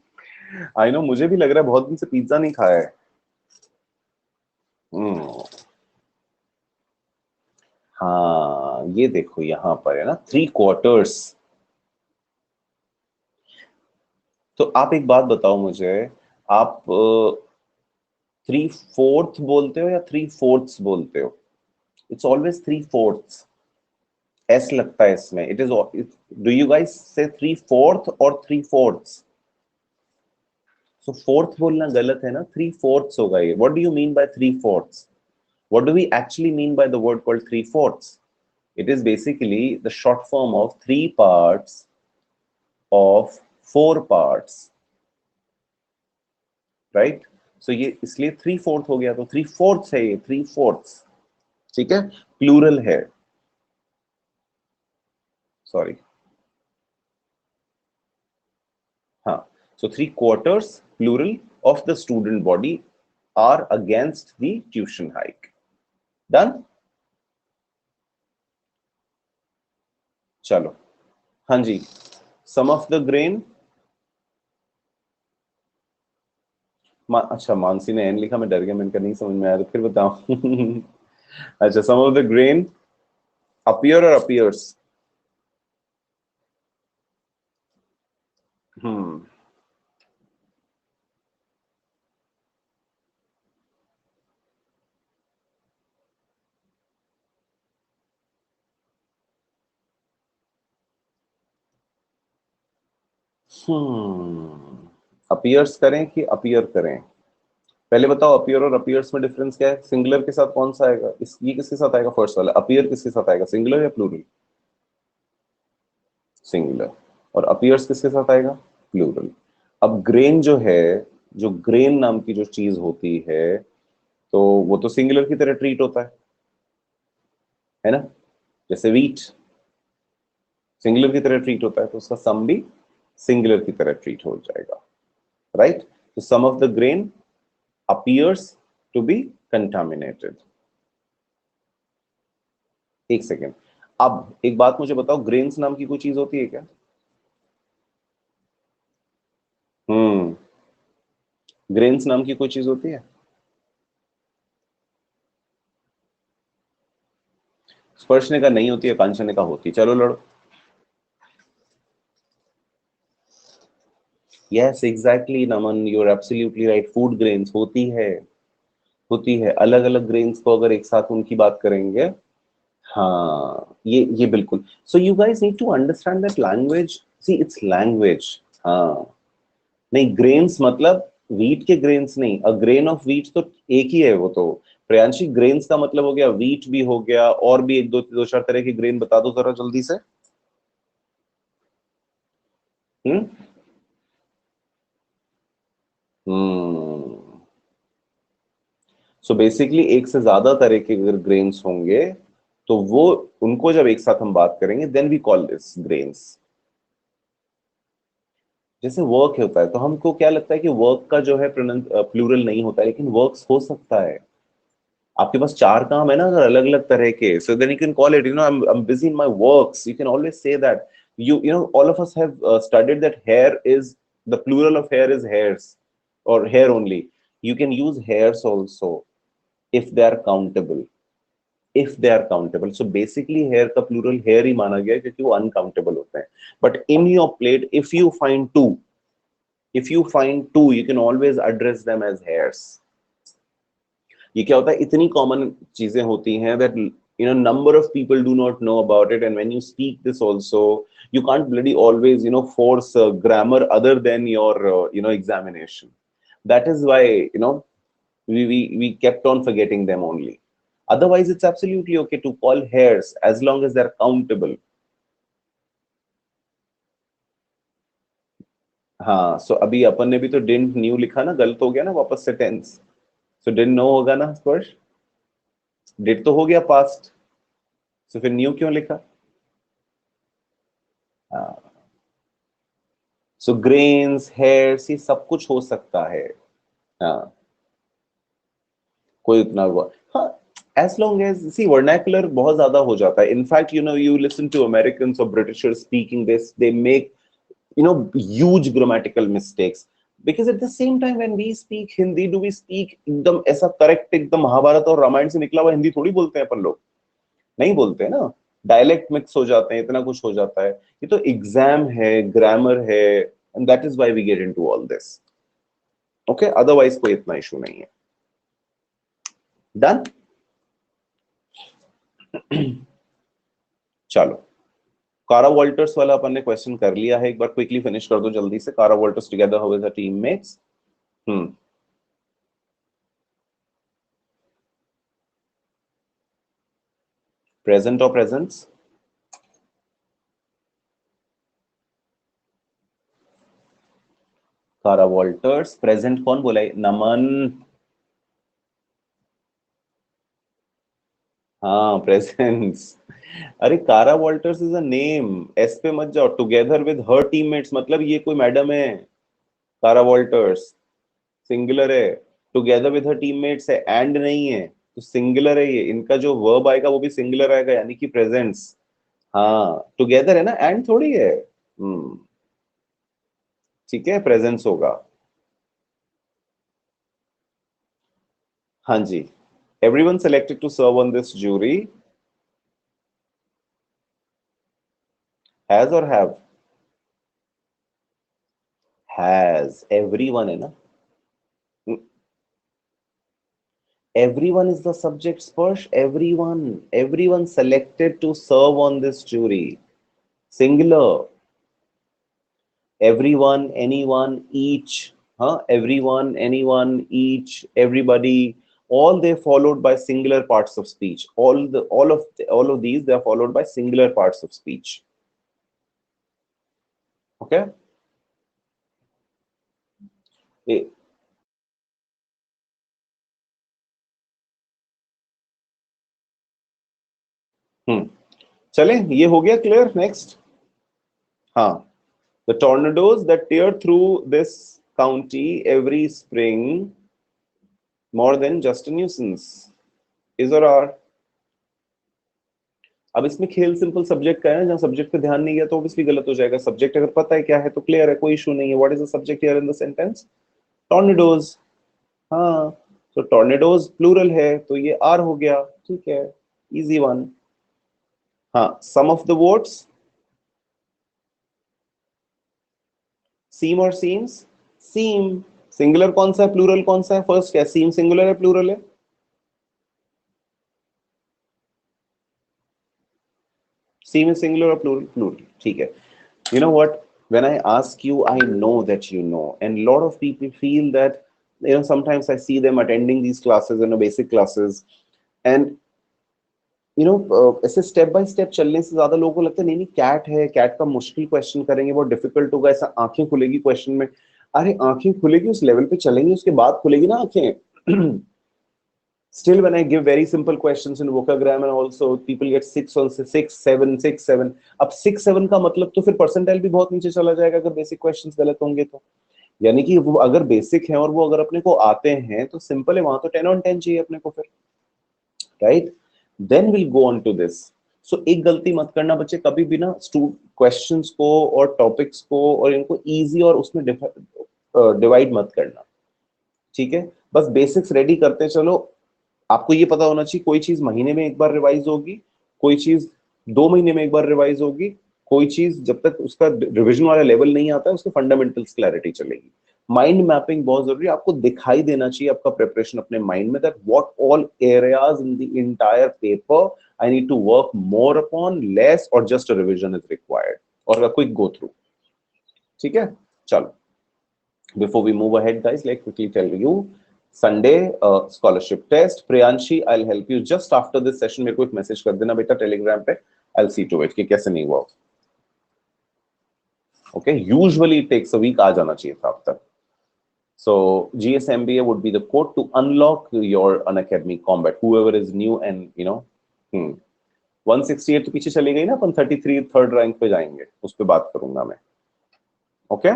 आई नो, मुझे भी लग रहा है बहुत दिन से पिज्जा नहीं खाया है। हम्म हाँ, ये देखो यहाँ पर है ना 3/4। तो आप एक बात बताओ मुझे, आप 3/4 बोलते हो या 3/4 बोलते हो? It's always 3/4। एस लगता है इसमें, it is. Do you guys से 3/4 और 3/4? सो फोर्थ बोलना गलत है ना, 3/4 होगा ये। What do you mean by 3/4? What do we actually mean by the word called 3/4? It is basically the short form of 3 parts of 4 parts, right? So ये इसलिए 3/4 हो गया, तो 3/4 है ये, 3/4। ठीक है, प्लूरल है, सॉरी, हाँ, so 3/4 plural of the student body are against the tuition hike. Done. चलो, हाँ जी, सम ऑफ द ग्रेन, अच्छा मानसी ने एन लिखा, मैं डर गया, मैंने नहीं समझ में आया, तो फिर बताओ। अच्छा, सम ऑफ द ग्रेन अपीयर और अपीयर्स, हम्म, अपीयर्स करें कि अपीयर करें? पहले बताओ, अपीयर और अपीयर्स में डिफरेंस क्या है? सिंगुलर के साथ कौन सा आएगा, इस ये किसके साथ आएगा, फर्स्ट वाला अपीयर किसके साथ आएगा, सिंगुलर या प्लूरल? सिंगुलर। और अपीयर्स किसके साथ आएगा, प्लूरल। अब ग्रेन जो है, जो ग्रेन नाम की जो चीज होती है, तो वो तो सिंगुलर की तरह ट्रीट होता है ना? जैसे वीट सिंगुलर की तरह ट्रीट होता है, तो उसका सम भी सिंगुलर की तरह ट्रीट हो जाएगा, राइट? तो some of the grain appears to be contaminated. एक सेकेंड, अब एक बात मुझे बताओ, ग्रेन्स नाम की कोई चीज होती है क्या? हम्म, ग्रेन्स नाम की कोई चीज होती है? स्पर्श ने का नहीं होती है, कांचन ने का होती है। चलो लड़ो। Yes exactly Naman, you are absolutely right, food grains होती है अलग अलग ग्रेन्स को अगर एक साथ उनकी बात करेंगे। हाँ, ये बिल्कुल। So you guys need to understand that language, see it's language. हाँ, नहीं ग्रेन्स मतलब वीट के ग्रेन्स नहीं, अ ग्रेन ऑफ वीट तो एक ही है वो तो। प्रियांशी, ग्रेन्स का मतलब हो गया वीट भी हो गया, और भी एक दो दो चार तरह के ग्रेन बता दो जरा जल्दी से। हम्म हम्म सो बेसिकली एक से ज्यादा तरह के अगर ग्रेन्स होंगे, तो वो, उनको जब एक साथ हम बात करेंगे, then we call this grains. जैसे वर्क होता है, तो हमको क्या लगता है कि वर्क का जो है प्लूरल नहीं होता है, लेकिन वर्क्स हो सकता है। आपके पास चार काम है ना, अगर अलग अलग तरह के, so then you can call it, I'm busy in my works, you can always say that. You know all of us have studied that hair is, the plural of hair is hairs, or hair only. You can use hairs also if they are countable, so basically hair का plural hair ही माना गया है, क्योंकि वो uncountable होते हैं। But in your plate, if you find two, you can always address them as hairs. ये क्या होता है, इतनी कॉमन चीजें होती हैं that number of people do not know about it, and when you speak this also, you can't bloody always force grammar other than your examination. That is why we kept on forgetting them only. Otherwise it's absolutely okay to call hairs as long as they're countable. हाँ, सो अभी अपन ने भी तो डिडंट न्यू लिखा ना, गलत हो गया ना वापस से टेंस। सो डिडंट नो होगा ना स्पर्श, डिड तो हो गया पास्ट, सो फिर न्यू क्यों लिखा? हाँ, सो ग्रेन्स हेयर्स ये सब कुछ हो सकता है। हाँ, कोई उतना हुआ, हाँ, एज लॉन्ग एज सी वर्नाकुलर बहुत ज्यादा हो जाता है। इनफैक्ट यू लिसन टू अमेरिकans और Britishers speaking this, they make huge grammatical mistakes, because at the same time when we speak Hindi, do we speak एकदम ऐसा करेक्ट, एकदम महाभारत और रामायण से निकला हुआ हिंदी थोड़ी बोलते हैं अपन लोग, नहीं बोलते हैं ना। डायलेक्ट मिक्स हो जाते हैं, इतना कुछ हो जाता है। ये तो एग्जाम है, ग्रामर है, and that is why we get into all this. Okay, otherwise कोई इतना इशू नहीं है। डन। चलो, कारा वॉल्टर्स वाला अपन ने क्वेश्चन कर लिया है, एक बार क्विकली फिनिश कर दो जल्दी से। कारा Walter's together how is the teammates? Hmm present और प्रेजेंट्स, कारा वॉल्टर्स प्रेजेंट कौन बोला है? नमन। हाँ प्रेजेंस। अरे कारा Walter's is a name, S पे मत जाओ। टुगेदर विद हर टीममेट्स मतलब ये कोई मैडम है। कारा वॉल्टर्स सिंगुलर है। टुगेदर विद हर टीममेट्स है, एंड नहीं है, तो सिंगुलर है ये। इनका जो वर्ब आएगा वो भी सिंगुलर आएगा, यानी कि प्रेजेंस। हाँ टुगेदर है ना, एंड थोड़ी है। ठीक है, प्रेजेंस होगा। हाँ जी। Everyone selected to serve on this jury has और हैव। हैज, एवरीवन है ना। Everyone is the subject, Sparsh. Everyone selected to serve on this jury. Singular. Everyone, anyone, each. Huh? Everyone, anyone, each, everybody. All they followed by singular parts of speech. All of these they are followed by singular parts of speech. Okay. ए, हम्म चले, ये हो गया क्लियर। नेक्स्ट। हाँ, the tornadoes that tear through this county every spring more than just a nuisance. Is or are? अब इसमें खेल सिंपल सब्जेक्ट का है ना, जहाँ सब्जेक्ट पे ध्यान नहीं गया तो ऑब्वियसली गलत हो जाएगा। सब्जेक्ट अगर पता है क्या है तो क्लियर है, कोई इशू नहीं है। What is the subject here in the sentence? Tornadoes. हाँ, तो टॉर्नेडोज प्लूरल है तो ये आर हो गया। ठीक है, इजी वन। हाँ, सम ऑफ द वोट्स। सीम और सीम्स। सीम सिंगुलर कौन सा है, प्लूरल कौन सा है? फर्स्ट क्या, सीम सिंगुलर है प्लूरल है? सीम इज सिंगुलर और प्लूरल? प्लूरल, ठीक है। You know what, when I ask you, I know that you know, and a lot of people feel that, sometimes I see them attending these classes, basic classes, and ऐसे स्टेप बाय स्टेप चलने से ज्यादा लोगों को लगता है नहीं नहीं कैट है, कैट का मुश्किल क्वेश्चन करेंगे, बहुत डिफिकल्ट होगा, ऐसा आंखें खुलेगी क्वेश्चन में। अरे आंखें खुलेगी उस लेवल पे चलेंगे, उसके बाद खुलेगी ना आंखें। Still, when I give very simple questions in vocagram and also people get 6 on 6, 7, 6, 7. अब 6, 7 का मतलब तो फिर परसेंटाइल भी बहुत नीचे चला जाएगा अगर बेसिक क्वेश्चंस गलत होंगे तो। यानी कि वो अगर बेसिक है और वो अगर अपने को आते हैं तो सिंपल है, वहां तो 10 ऑन 10 चाहिए अपने को फिर। Right, then will go on to this. So एक गलती मत करना बच्चे कभी भी ना, क्वेश्चंस को और टॉपिक्स को और इनको इजी और उसमें डिवाइड मत करना। ठीक है, बस बेसिक्स रेडी करते चलो। आपको ये पता होना चाहिए कोई चीज महीने में एक बार रिवाइज होगी, कोई चीज 2 महीने में एक बार रिवाइज होगी, कोई चीज जब तक उसका रिवीजन वाला लेवल नहीं आता है उसके फंडामेंटल्स क्लैरिटी चलेगी। माइंड मैपिंग बहुत जरूरी है, आपको दिखाई देना चाहिए आपका प्रिपरेशन अपने माइंड में, that what all areas in the entire paper I need to work more upon, less और just a revision is required, और अ क्विक गो थ्रू। ठीक है, चलो। Before we move ahead, guys, like quickly tell you, Sunday scholarship test. Priyanshi, I'll help you just after this session. मेरे को एक मैसेज कर देना बेटा टेलीग्राम पे, I'll see to it कि कैसे नहीं हुआ। Okay, usually it takes a week, आ जाना चाहिए था अब तक। So GSMBA would be the code to unlock your Unacademy combat. Whoever is new and 168 तो पीछे चली गई ना, अपन 33 थर्ड रैंक पे जाएंगे, उस पर बात करूंगा मैं। ओके,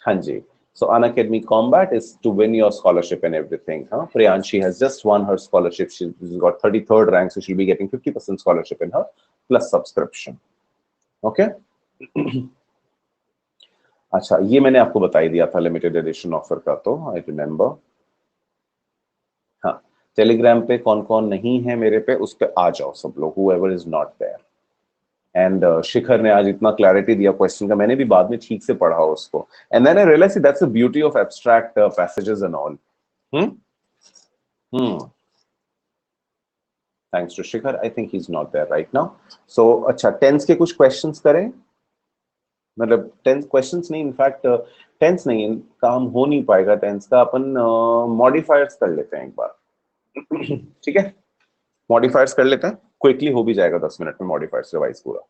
हाँ जी। So Unacademy Combat is to win your scholarship and everything. Huh? Priyanshi has just won her scholarship. She's got 33rd rank, so she'll be getting 50% scholarship in her plus subscription. Okay? अच्छा, ये मैंने आपको बता ही दिया था लिमिटेड एडिशन ऑफर का, तो आई रिमेम्बर। हाँ, टेलीग्राम पे कौन कौन नहीं है मेरे पे, उस पे आ जाओ सब लोग, whoever is not there. And Shikhar ने आज इतना क्लैरिटी दिया क्वेश्चन का, मैंने भी बाद में ठीक से पढ़ा उसको, and then I realise that's the beauty of abstract passages and all. Hmm thanks to Shikhar, I think he is not there right now. So अच्छा, टेंस के कुछ क्वेश्चंस करें, मतलब टेंस क्वेश्चंस नहीं, इनफैक्ट टेंस नहीं काम हो नहीं पाएगा टेंस का, अपन मॉडिफायर्स कर लेते हैं एक बार। ठीक है, मॉडिफायर्स कर लेते हैं, क्विकली हो भी जाएगा 10 मिनट में मॉडिफायर्स रिवाइज पूरा।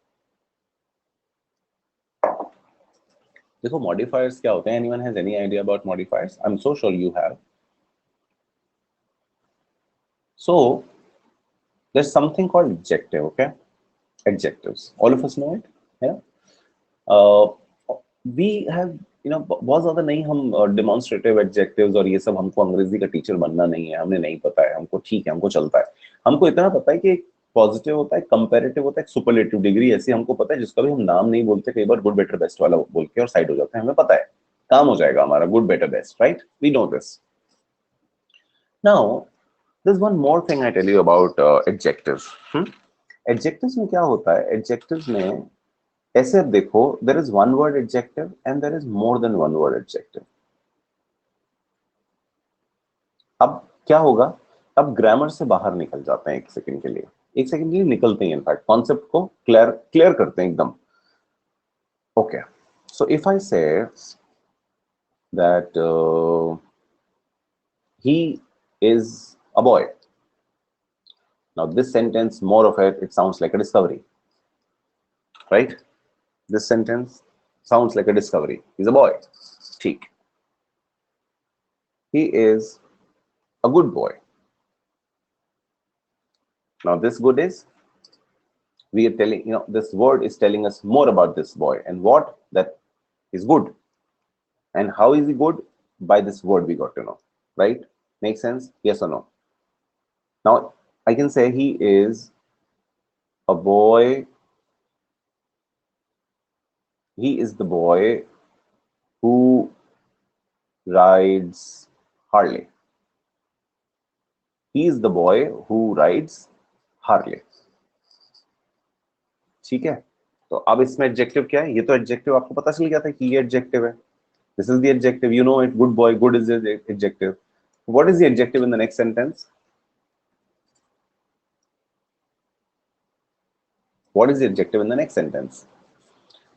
देखो मॉडिफायर्स क्या होते हैं, anyone has any idea about modifiers? I am so sure you have. So there's something called adjective. Okay, adjectives, all of us know it. Yeah, we have, बहुत ज्यादा नहीं, हम डिमॉन्स्ट्रेटिव एडजेक्टिव्स और ये सब, हमको अंग्रेजी का टीचर बनना नहीं है, हमें नहीं पता है, हमको ठीक है, हमको चलता है। हमको इतना पता है कि एक पॉजिटिव होता है, कंपैरेटिव होता है, सुपरलेटिव डिग्री ऐसी हमको पता है जिसका भी हम नाम नहीं बोलते, कई बार गुड बेटर बेस्ट वाला बोल के और साइड हो जाते हैं, हमें पता है काम हो जाएगा हमारा, good better best, right, we know this. Now there's one more thing I tell you about adjectives. Adjectives में क्या होता है, adjectives में ऐसे अब देखो, there is one word adjective and there is more than one word adjective. अब क्या होगा, अब ग्रामर से बाहर निकल जाते हैं एक सेकंड के लिए, एक सेकंड के लिए निकलते हैं, इनफैक्ट कॉन्सेप्ट को क्लियर करते हैं एकदम। Okay, so if I say that he is a boy. Now this sentence, more of it sounds like a discovery, right? This sentence sounds like a discovery. He's a boy. ठीक. He is a good boy. Now this good is, we are telling, this word is telling us more about this boy and what that is good. And how is he good? By this word we got to know, right? Make sense? Yes or no? Now I can say he is a boy. He is the boy who rides Harley. He is the boy who rides Harley. ठीक है, तो अब इसमें एडजेक्टिव क्या है, ये तो एडजेक्टिव आपको पता चल गया था कि ये एडजेक्टिव है, this is the adjective, you know it, good boy, good is the adjective. What is the adjective in the next sentence? What is the adjective in the next sentence?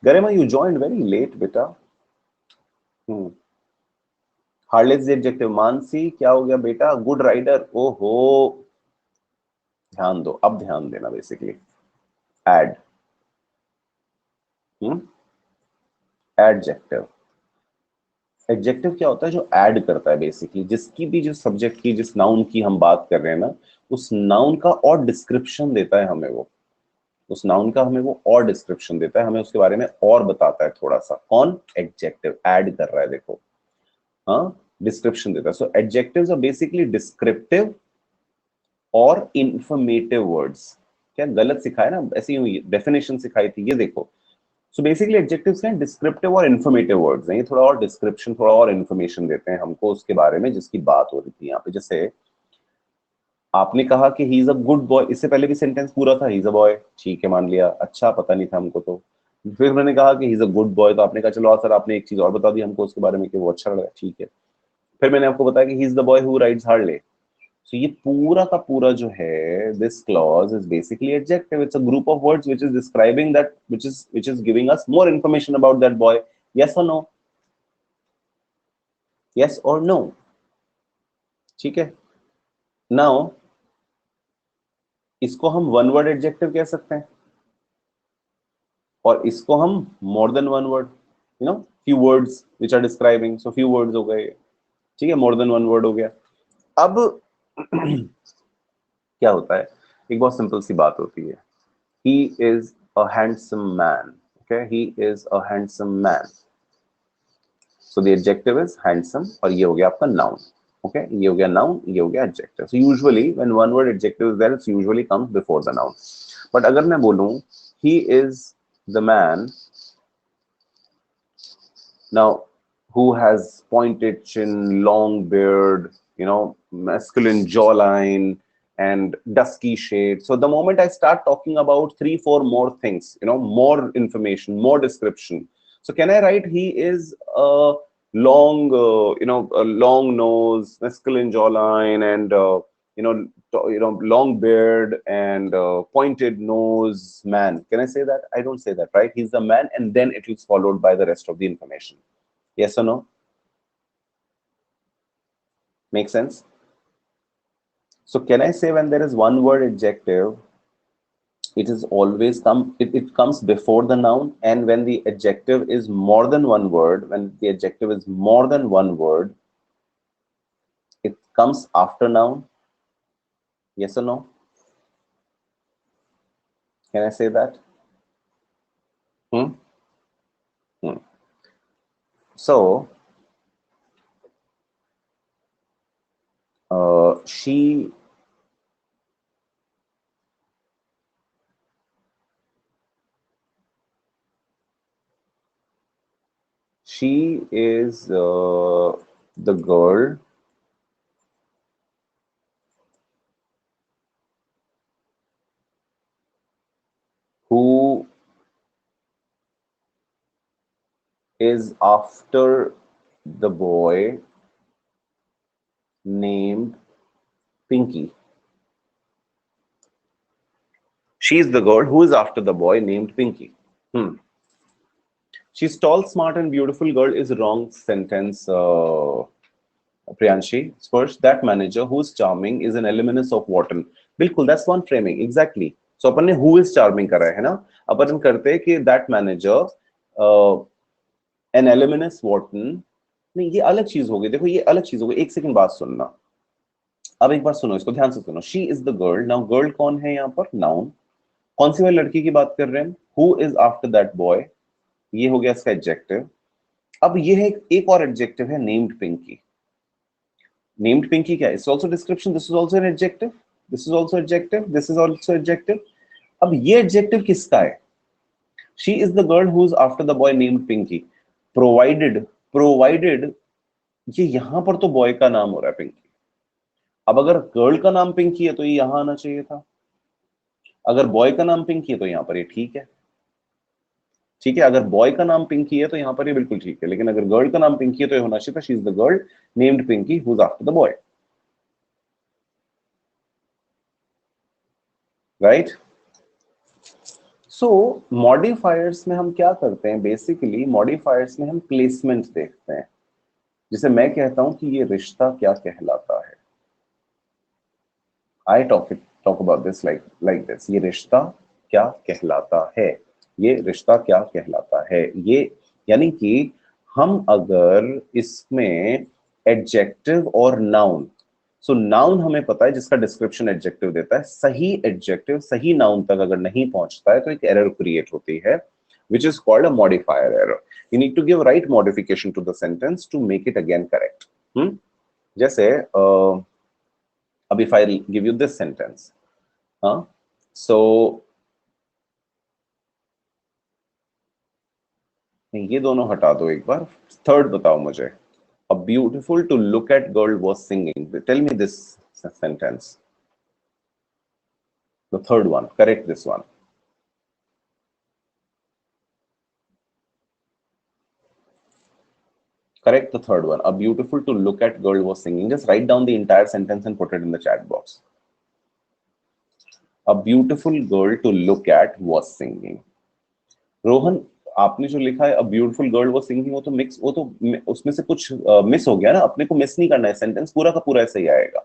Garima, you joined very late, beta. Harley is the adjective. Mansi, क्या हो गया बेटा? Good rider. ओहो, ध्यान दो, अब ध्यान देना, बेसिकली add, adjective. एडजेक्टिव क्या होता है? जो ऐड करता है, बेसिकली जिसकी भी, जो सब्जेक्ट की, जिस नाउन की हम बात कर रहे हैं ना, उस नाउन का और डिस्क्रिप्शन देता है हमें वो, उस नाउन का हमें वो और डिस्क्रिप्शन देता है, हमें उसके बारे में और बताता है थोड़ा सा। कौन? एडजेक्टिव ऐड कर रहा है, देखो, हाँ, डिस्क्रिप्शन देता है। सो एडजेक्टिव्स आर बेसिकली डिस्क्रिप्टिव और इंफॉर्मेटिव वर्ड्स। क्या गलत सिखाया ना, ऐसी डेफिनेशन सिखाई थी, ये देखो। सो बेसिकली एडजेक्टिव्स हैं डिस्क्रिप्टिव और इन्फॉर्मेटिव वर्ड्स हैं, ये थोड़ा और डिस्क्रिप्शन, थोड़ा और इन्फॉर्मेशन देते हैं हमको उसके बारे में जिसकी बात हो रही थी यहाँ पे। जैसे आपने कहा कि he is a good boy, इससे पहले भी सेंटेंस पूरा था, ही इज अ बॉय, ठीक है, मान लिया, अच्छा, पता नहीं था हमको, तो फिर मैंने कहा कि he is a good boy, तो आपने कहा चलो सर, आपने एक चीज और बता दी हमको उसके बारे में कि वो अच्छा लगा, ठीक है। फिर मैंने आपको बताया कि he is the boy who rides Harley. So ये पूरा का पूरा जो है, this clause is basically adjective, it's a group of words which is describing that, which is giving us more information about that boy. Yes और नो? यस और नो? ठीक है। नाउ इसको हम वन वर्ड एडजेक्टिव कह सकते हैं और इसको हम more than one word, few words which are describing, so few words हो गए, ठीक है, मोर देन वन वर्ड हो गया। अब क्या होता है, एक बहुत सिंपल सी बात होती है, he is a handsome man, okay, he is a handsome man, so the adjective is handsome और ये हो गया आपका noun, okay, ये हो गया noun, ये हो गया adjective. So usually when one word adjective is there, it usually comes before the noun. But अगर मैं बोलूं he is the man now who has pointed chin, long beard, masculine jawline and dusky shade. So the moment I start talking about 3-4 more things, more information, more description. So can I write he is a long, a long nose, masculine jawline, and long beard and pointed nose man? Can I say that? I don't say that, right? He's the man, and then it is followed by the rest of the information. Yes or no? Make sense? So can I say when there is one word adjective, it is always it comes before the noun, and when the adjective is more than one word, when the adjective is more than one word, it comes after noun? Yes or no? Can I say that? Hmm? Hmm. So, she is the girl who is after the boy named Pinky. She's the girl who is after the boy named Pinky. Hmm. She's tall, smart, and beautiful girl is wrong sentence. Priyanshi. First, that manager who's charming is an alumnus of Wharton. बिल्कुल, that's one framing exactly. So अपन ने who is charming करा है ना? अपन करते हैं कि that manager an alumnus Wharton. नहीं, ये अलग चीज हो गई. देखो ये अलग चीज हो गई. एक सेकंड बात सुनना. अब एक बार सुनो, इसको ध्यान से सुनो. She is the girl. Now girl कौन है यहाँ पर? Noun. कौन सी वाली लड़की की बात कर रहे हैं? Who is after that boy? ये हो गया इसका एडजेक्टिव. अब ये है एक और एडजेक्टिव है नेम्ड पिंकी. Named Pinky क्या है? It's also description. This is also an adjective. This is also adjective. This is also adjective. अब ये adjective किसका है? She is the girl who's after the boy named Pinky. Provided ये यहां पर तो बॉय का नाम हो रहा है पिंकी. अब अगर गर्ल का नाम पिंकी है तो ये यहां आना चाहिए था. अगर बॉय का नाम पिंकी है तो यहां पर ये ठीक है. ठीक है, अगर बॉय का नाम पिंकी है तो यहां पर ये बिल्कुल ठीक है. लेकिन अगर गर्ल का नाम पिंकी है तो ये होना चाहिए था she is the girl named Pinky who is after the boy. Right. So modifiers में हम क्या करते हैं? बेसिकली मॉडिफायर्स में हम प्लेसमेंट देखते हैं. जिसे मैं कहता हूं कि ये रिश्ता क्या कहलाता है. I talk about this like this. ये रिश्ता क्या कहलाता है. ये रिश्ता क्या कहलाता है. ये यानी कि हम अगर इसमें एडजेक्टिव और नाउन. सो नाउन हमें पता है जिसका डिस्क्रिप्शन एडजेक्टिव देता है. सही एडजेक्टिव सही नाउन तक अगर नहीं पहुंचता है तो एक एरर क्रिएट होती है which is called a modifier error. You need to give right modification to the sentence to make it again correct. जैसे अब if I give you this sentence, so ये दोनों हटा दो एक बार. थर्ड बताओ मुझे. A beautiful to look at girl was singing. Tell me this sentence. The third one. Correct this one. Correct the third one. A beautiful to look at girl was singing. Just write down the entire sentence and put it in the chat box. A beautiful girl to look at was singing. Rohan, आपने जो लिखा है a beautiful girl was singing, वो तो मिक्स, वो तो उसमें से कुछ मिस हो गया ना. अपने को मिस नहीं करना है. सेंटेंस पूरा का पूरा ऐसे ही आएगा.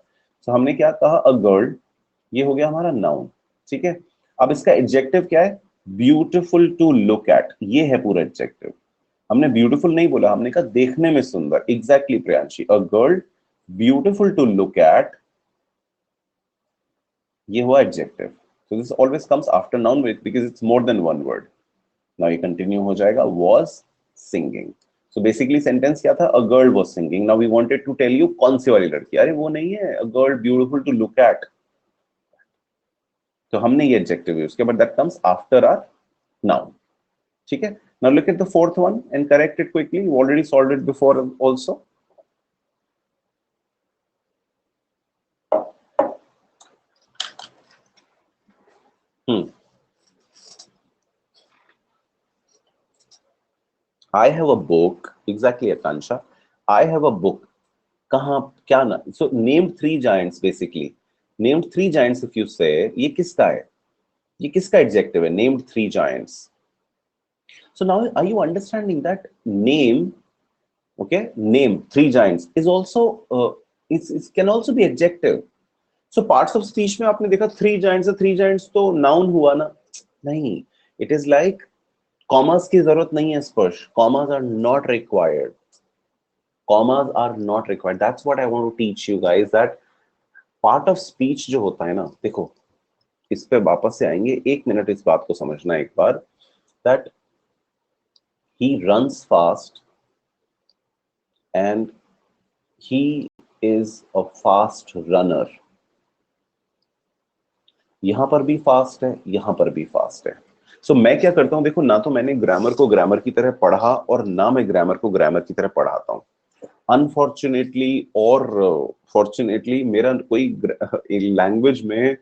तो हमने क्या कहा? a girl. ये हो गया हमारा नाउन. ठीक है. अब इसका एडजेक्टिव क्या है? Beautiful to look at. ये है पूरा एडजेक्टिव. हमने ब्यूटीफुल नहीं बोला, हमने कहा देखने में सुंदर. Exactly Priyanshi. A girl beautiful to look at, ये हुआ adjective. So this always comes after noun because it's more than one word. Now ये कंटिन्यू हो जाएगा. Was singing. So basically sentence क्या था? A girl was singing. Now we wanted to tell you कौन सी वाली लड़की. अरे वो नहीं है. A girl beautiful to look at. तो हमने ये एडजेक्टिव यूज किया, but that comes after our noun. ठीक है. Now look at the fourth one and correct it quickly. You already solved it before also. I have a book. Exactly, Akansha. I have a book. कहाँ क्या ना. So named three giants basically. Named three giants if you say. ये किसका है? ये किसका adjective है? Named three giants. So now are you understanding that name? Okay, name three giants is also it can also be adjective. So parts of speech में आपने देखा three giants है. Three giants तो noun हुआ ना? नहीं. It is like commas की जरूरत नहीं है. स्पर्श. Commas are not required. Commas are not required. That's what I want to teach you guys. That part of speech जो होता है ना, देखो इस पे वापस से आएंगे, 1 मिनट इस बात को समझना एक बार, that he runs fast and he is a fast runner. यहां पर भी फास्ट है, यहां पर भी फास्ट है। सो मैं क्या करता हूं, देखो ना तो मैंने ग्रामर को ग्रामर की तरह पढ़ा और ना मैं ग्रामर को ग्रामर की तरह पढ़ाता हूं। अनफॉर्चुनेटली और फॉर्चुनेटली मेरा कोई लैंग्वेज में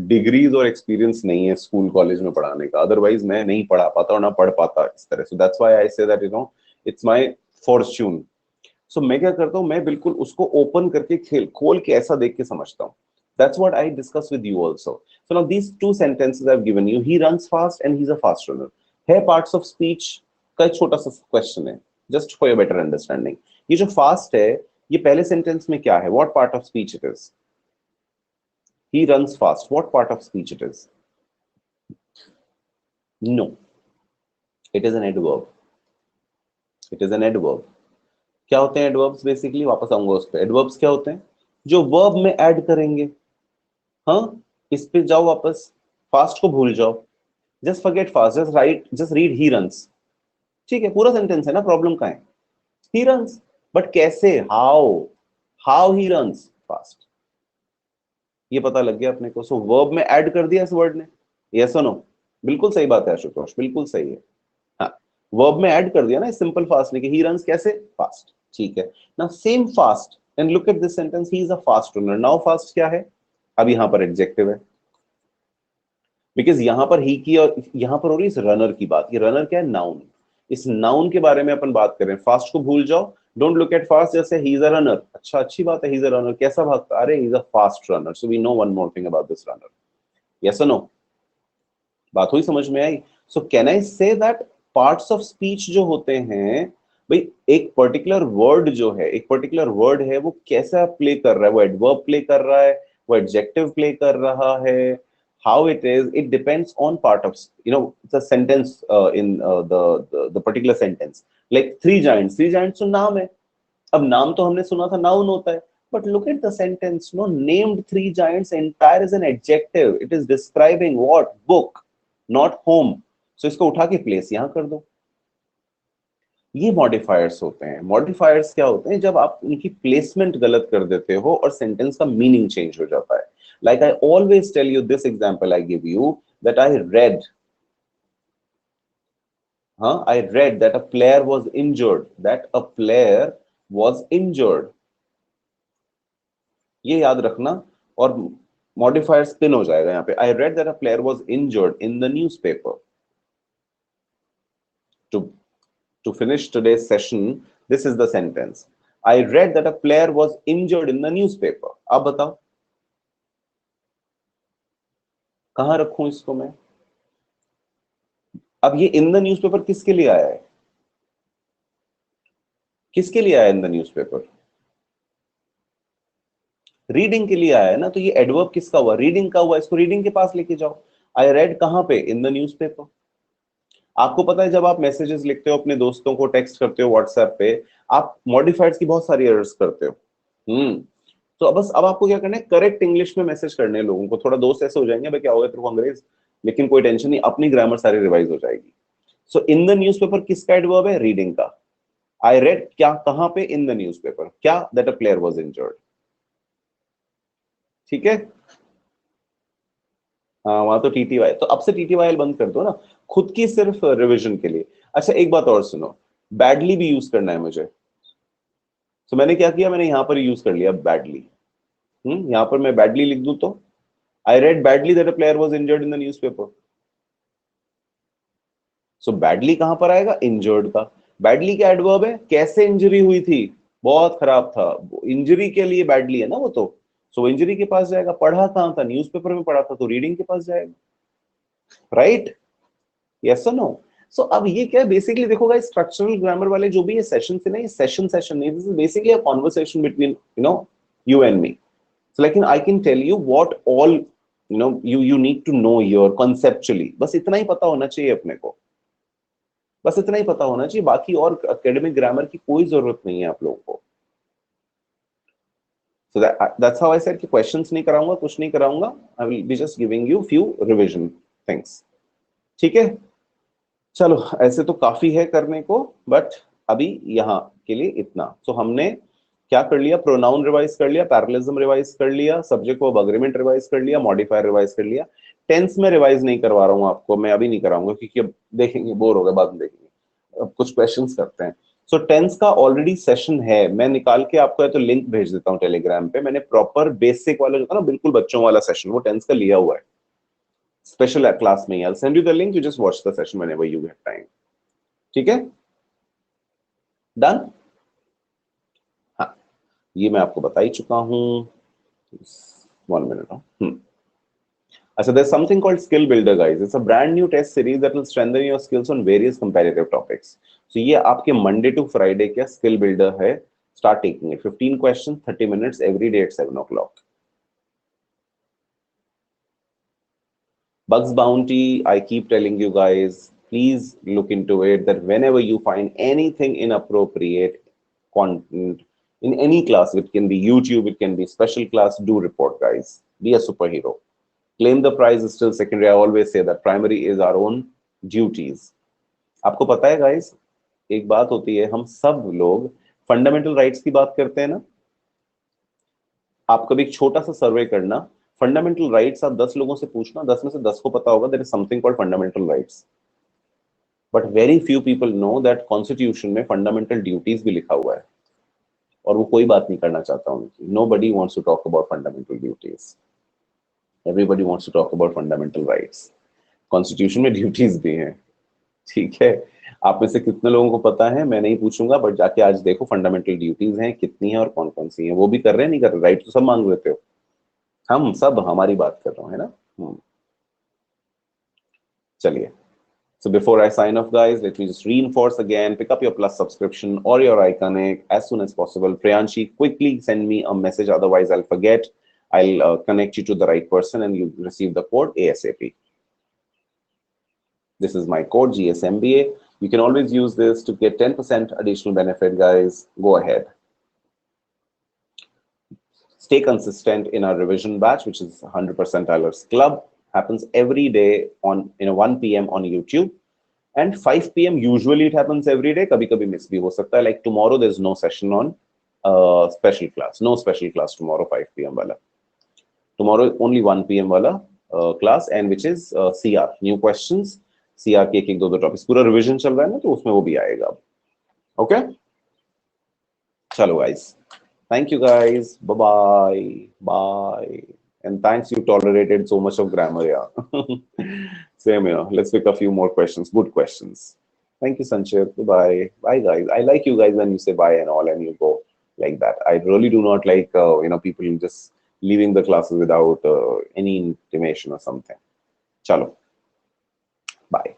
डिग्रीज और एक्सपीरियंस नहीं है स्कूल कॉलेज में पढ़ाने का, अदरवाइज मैं नहीं पढ़ा पाता और ना पढ़ पाता इस तरह। So that's why I say that it's my fortune. So मैं क्या करता हूं, मैं बिल्कुल उसको ओपन करके खेल खोल के ऐसा देख के समझता हूं। That's what I discuss with you also. So now these two sentences I've given you, he runs fast and he's a fast runner. है parts of speech का एक छोटा सा क्वेश्चन है, just for your better understanding. ये जो fast है, ये पहले सेंटेंस में क्या है? What part of speech it is? He runs fast. What part of speech it is? No, it is an adverb. It is an adverb. क्या होते हैं adverbs basically? वापस आऊंगा उस पे। Adverbs क्या होते हैं? जो verb में add करेंगे। हाँ, इस पे जाओ वापस, फास्ट को भूल जाओ, just forget fast, just read he runs. ठीक है, पूरा सेंटेंस है ना, प्रॉब्लम कहाँ है? ही रन्स, बट कैसे, how, how he runs fast, ये पता लग गया अपने को। सो वर्ब में ऐड कर दिया इस वर्ड ने, यस और नो? बिल्कुल सही बात है आशुतोष, बिल्कुल सही है। हाँ, वर्ब में ऐड कर दिया ना सिंपल फास्ट ने, कि ही रन्स कैसे, फास्ट। ठीक है, now same fast and look at this sentence, he is a fast runner. Now fast क्या है? अब यहां पर एडजेक्टिव है, बिकॉज यहां पर ही की और यहां पर हो रही इस रनर की बात। ये रनर क्या है? नाउन। इस नाउन के बारे में अपन बात कर रहे हैं। फास्ट को भूल जाओ, डोंट लुक एट फास्ट, जैसे ही इज अ रनर। अच्छा, अच्छी बात है, ही इज अ रनर, कैसा भागता? अरे he is a fast runner. So we know one more thing about this runner, yes और नो? बात हुई, समझ में आई? So can I say that parts of speech जो होते हैं, भाई एक पर्टिकुलर वर्ड जो है, एक पर्टिकुलर वर्ड है, वो कैसा प्ले कर रहा है? वो एडवर्ब प्ले कर रहा है, वो एडजेक्टिव प्ले कर रहा है, how it is, it depends on part of, the sentence, in the particular sentence. Like three giants तो नाम है। अब नाम तो हमने सुना था नाउन होता है, but look at the sentence, no, named three giants entire is an adjective, it is describing what? Book, not home. So इसको उठा के प्लेस यहां कर दो। ये मॉडिफायर्स होते हैं। मॉडिफायर्स क्या होते हैं? जब आप उनकी प्लेसमेंट गलत कर देते हो और सेंटेंस का मीनिंग चेंज हो जाता है। Like I always tell you this example I give you, that I read, हाँ, I read that a player was injured, that a player was injured, ये याद रखना। और मॉडिफायर स्पिन हो जाएगा यहाँ पे। I read that a player was injured in the newspaper. To To finish today's session, this is the sentence. I read that a player was injured in the newspaper. अब बताओ कहां रखूं इसको मैं? अब ये इन द न्यूज़पेपर किसके लिए आया है? किसके लिए आया इन द न्यूज़पेपर? रीडिंग के लिए आया है ना। तो ये एडवर्ब किसका हुआ? रीडिंग का हुआ। इसको रीडिंग के पास लेके जाओ। आई रेड कहां पे? In the newspaper. आपको पता है, जब आप मैसेजेस लिखते हो अपने दोस्तों को, टेक्स्ट करते हो व्हाट्सएप पे, आप मॉडिफाइड्स की बहुत सारी एरर्स करते हो। तो बस अब आपको क्या करना है? करेक्ट इंग्लिश में मैसेज करने हैं लोगों को। थोड़ा दोस्त ऐसे हो जाएंगे, भाई क्या हो गया तेरे को अंग्रेज, लेकिन कोई टेंशन नहीं, अपनी ग्रामर सारी रिवाइज हो जाएगी। सो इन द न्यूज़पेपर किसका एडवर्ब है? रीडिंग का। आई रेड क्या, कहां पे? In the newspaper. क्या? That a player was injured. ठीक है, हाँ, वहां तो टीटीवाई, तो अब से टीटीवाई बंद कर दो ना, खुद की सिर्फ रिवीजन के लिए। अच्छा, एक बात और सुनो, बैडली भी यूज करना है मुझे। तो मैंने क्या किया, मैंने यहां पर यूज कर लिया बैडली। यहां पर मैं बैडली लिख दूं तो, I read badly that a player was injured in the newspaper. So badly कहां पर आएगा? इंजर्ड का। बैडली क्या एडवर्ब है? कैसे इंजरी हुई थी? बहुत खराब था। इंजरी के लिए बैडली है ना वो तो। सो इंजरी के पास जाएगा। पढ़ा कहां था? न्यूज़पेपर में पढ़ा था, तो रीडिंग के पास जाएगा। राइट, यस और नो? सो अब ये क्या है बेसिकली, देखो गाइस, स्ट्रक्चरल ग्रामर वाले जो भी ये सेशन थे ना, ये सेशन नहीं, this is basically a conversation between you and me. So like, I can tell you what all you need to know here conceptually. बस इतना ही पता होना चाहिए अपने को, बस इतना ही पता होना चाहिए। बाकी और एकेडमिक ग्रामर की कोई जरूरत नहीं है आप लोगों को। So that's how I said कि questions नहीं कराऊंगा, कुछ नहीं कराऊंगा. I will be just giving you few revision things. ठीक है. चलो ऐसे तो काफी है करने को, बट अभी यहाँ के लिए इतना. तो हमने क्या कर लिया? प्रोनाउन रिवाइज कर लिया, पैरेललिज्म रिवाइज कर लिया, सब्जेक्ट वर्ब अग्रीमेंट रिवाइज कर लिया, मॉडिफायर रिवाइज कर लिया. टेंस में रिवाइज नहीं करवा रहा हूँ आपको, मैं अभी नहीं कराऊंगा क्योंकि अब देखेंगे, बोर हो गए, बाद में देखेंगे. अब कुछ क्वेश्चंस करते हैं. सो टेंस का ऑलरेडी सेशन है, मैं निकाल के आपको है तो लिंक भेज देता हूँ टेलीग्राम पे. मैंने प्रॉपर बेसिक वाला जो था ना, बिल्कुल बच्चों वाला सेशन, वो टेंस का लिया हुआ है स्पेशल क्लास में. I'll send you the link, you just watch the session whenever you get time. ठीक है, डन. हाँ, ये मैं आपको बता ही चुका हूँ. 1 minute. So there's something called Skill Builder, guys. It's a brand new test series that will strengthen your skills on various competitive topics. So ये आपके Monday to Friday क्या Skill Builder है. Start taking it. 15 questions, 30 minutes every day at 7 o'clock. Bugs Bounty, I keep telling you guys, please look into it, that whenever you find anything inappropriate content in any class, it can be YouTube, it can be special class, do report, guys. Be a superhero. Claim the prize is still secondary. I always say that primary is our own duties. आपको पता है guys, एक बात होती है, हम सब लोग फंडामेंटल राइट्स की बात करते हैं ना. आप कभी एक छोटा सा सर्वे करना, फंडामेंटल राइट्स आप 10 लोगों से पूछना, 10 में से 10 को पता होगा there is something called fundamental rights. But very few people know that constitution में फंडामेंटल ड्यूटीज भी लिखा हुआ है, और वो कोई बात नहीं करना चाहता उनकी. Nobody wants to talk about fundamental duties. Everybody wants to talk about fundamental rights. Constitution में ड्यूटीज भी हैं. ठीक है, आप में से कितने लोगों को पता है मैं नहीं पूछूंगा, बट जाके आज देखो फंडामेंटल ड्यूटीज हैं कितनी है और कौन कौन सी हैं. वो भी कर रहे हैं, नहीं कर रहे? राइट तो सब मांग रहे हो, हम सब हमारी बात कर रहे हो, है ना. चलिए. So before I sign off, guys, let me just reinforce again, pick up your Plus subscription or your Iconic as soon as possible. Priyanshi, quickly send me a message, otherwise I'll forget. I'll connect you to the right person and you receive the code ASAP. This is my code GSMBA. You can always use this to get 10% additional benefit, guys. Go ahead. Stay consistent in our revision batch, which is 100% Tyler's Club. Happens every day on 1 p.m. on YouTube, and 5 p.m. usually it happens every day. Kabhi kabhi miss bhi ho sakta hai. Like tomorrow there's no session on special class. No special class tomorrow 5 p.m. wala. Tomorrow only 1 p.m. wala class, and which is CR, new questions. CR के एक दो टॉपिक्स पूरा रिवीजन चल रहा है ना, तो उसमें वो भी आएगा. ओके, चलो guys. Thank you guys. Bye bye. And thanks, you tolerated so much of grammar. Yeah. Same here. Let's pick a few more questions. Good questions. Thank you, Sanchit. Bye. Bye, guys. I like you guys when you say bye and all and you go like that. I really do not like, people just leaving the classes without any intimation or something. Chalo. Bye.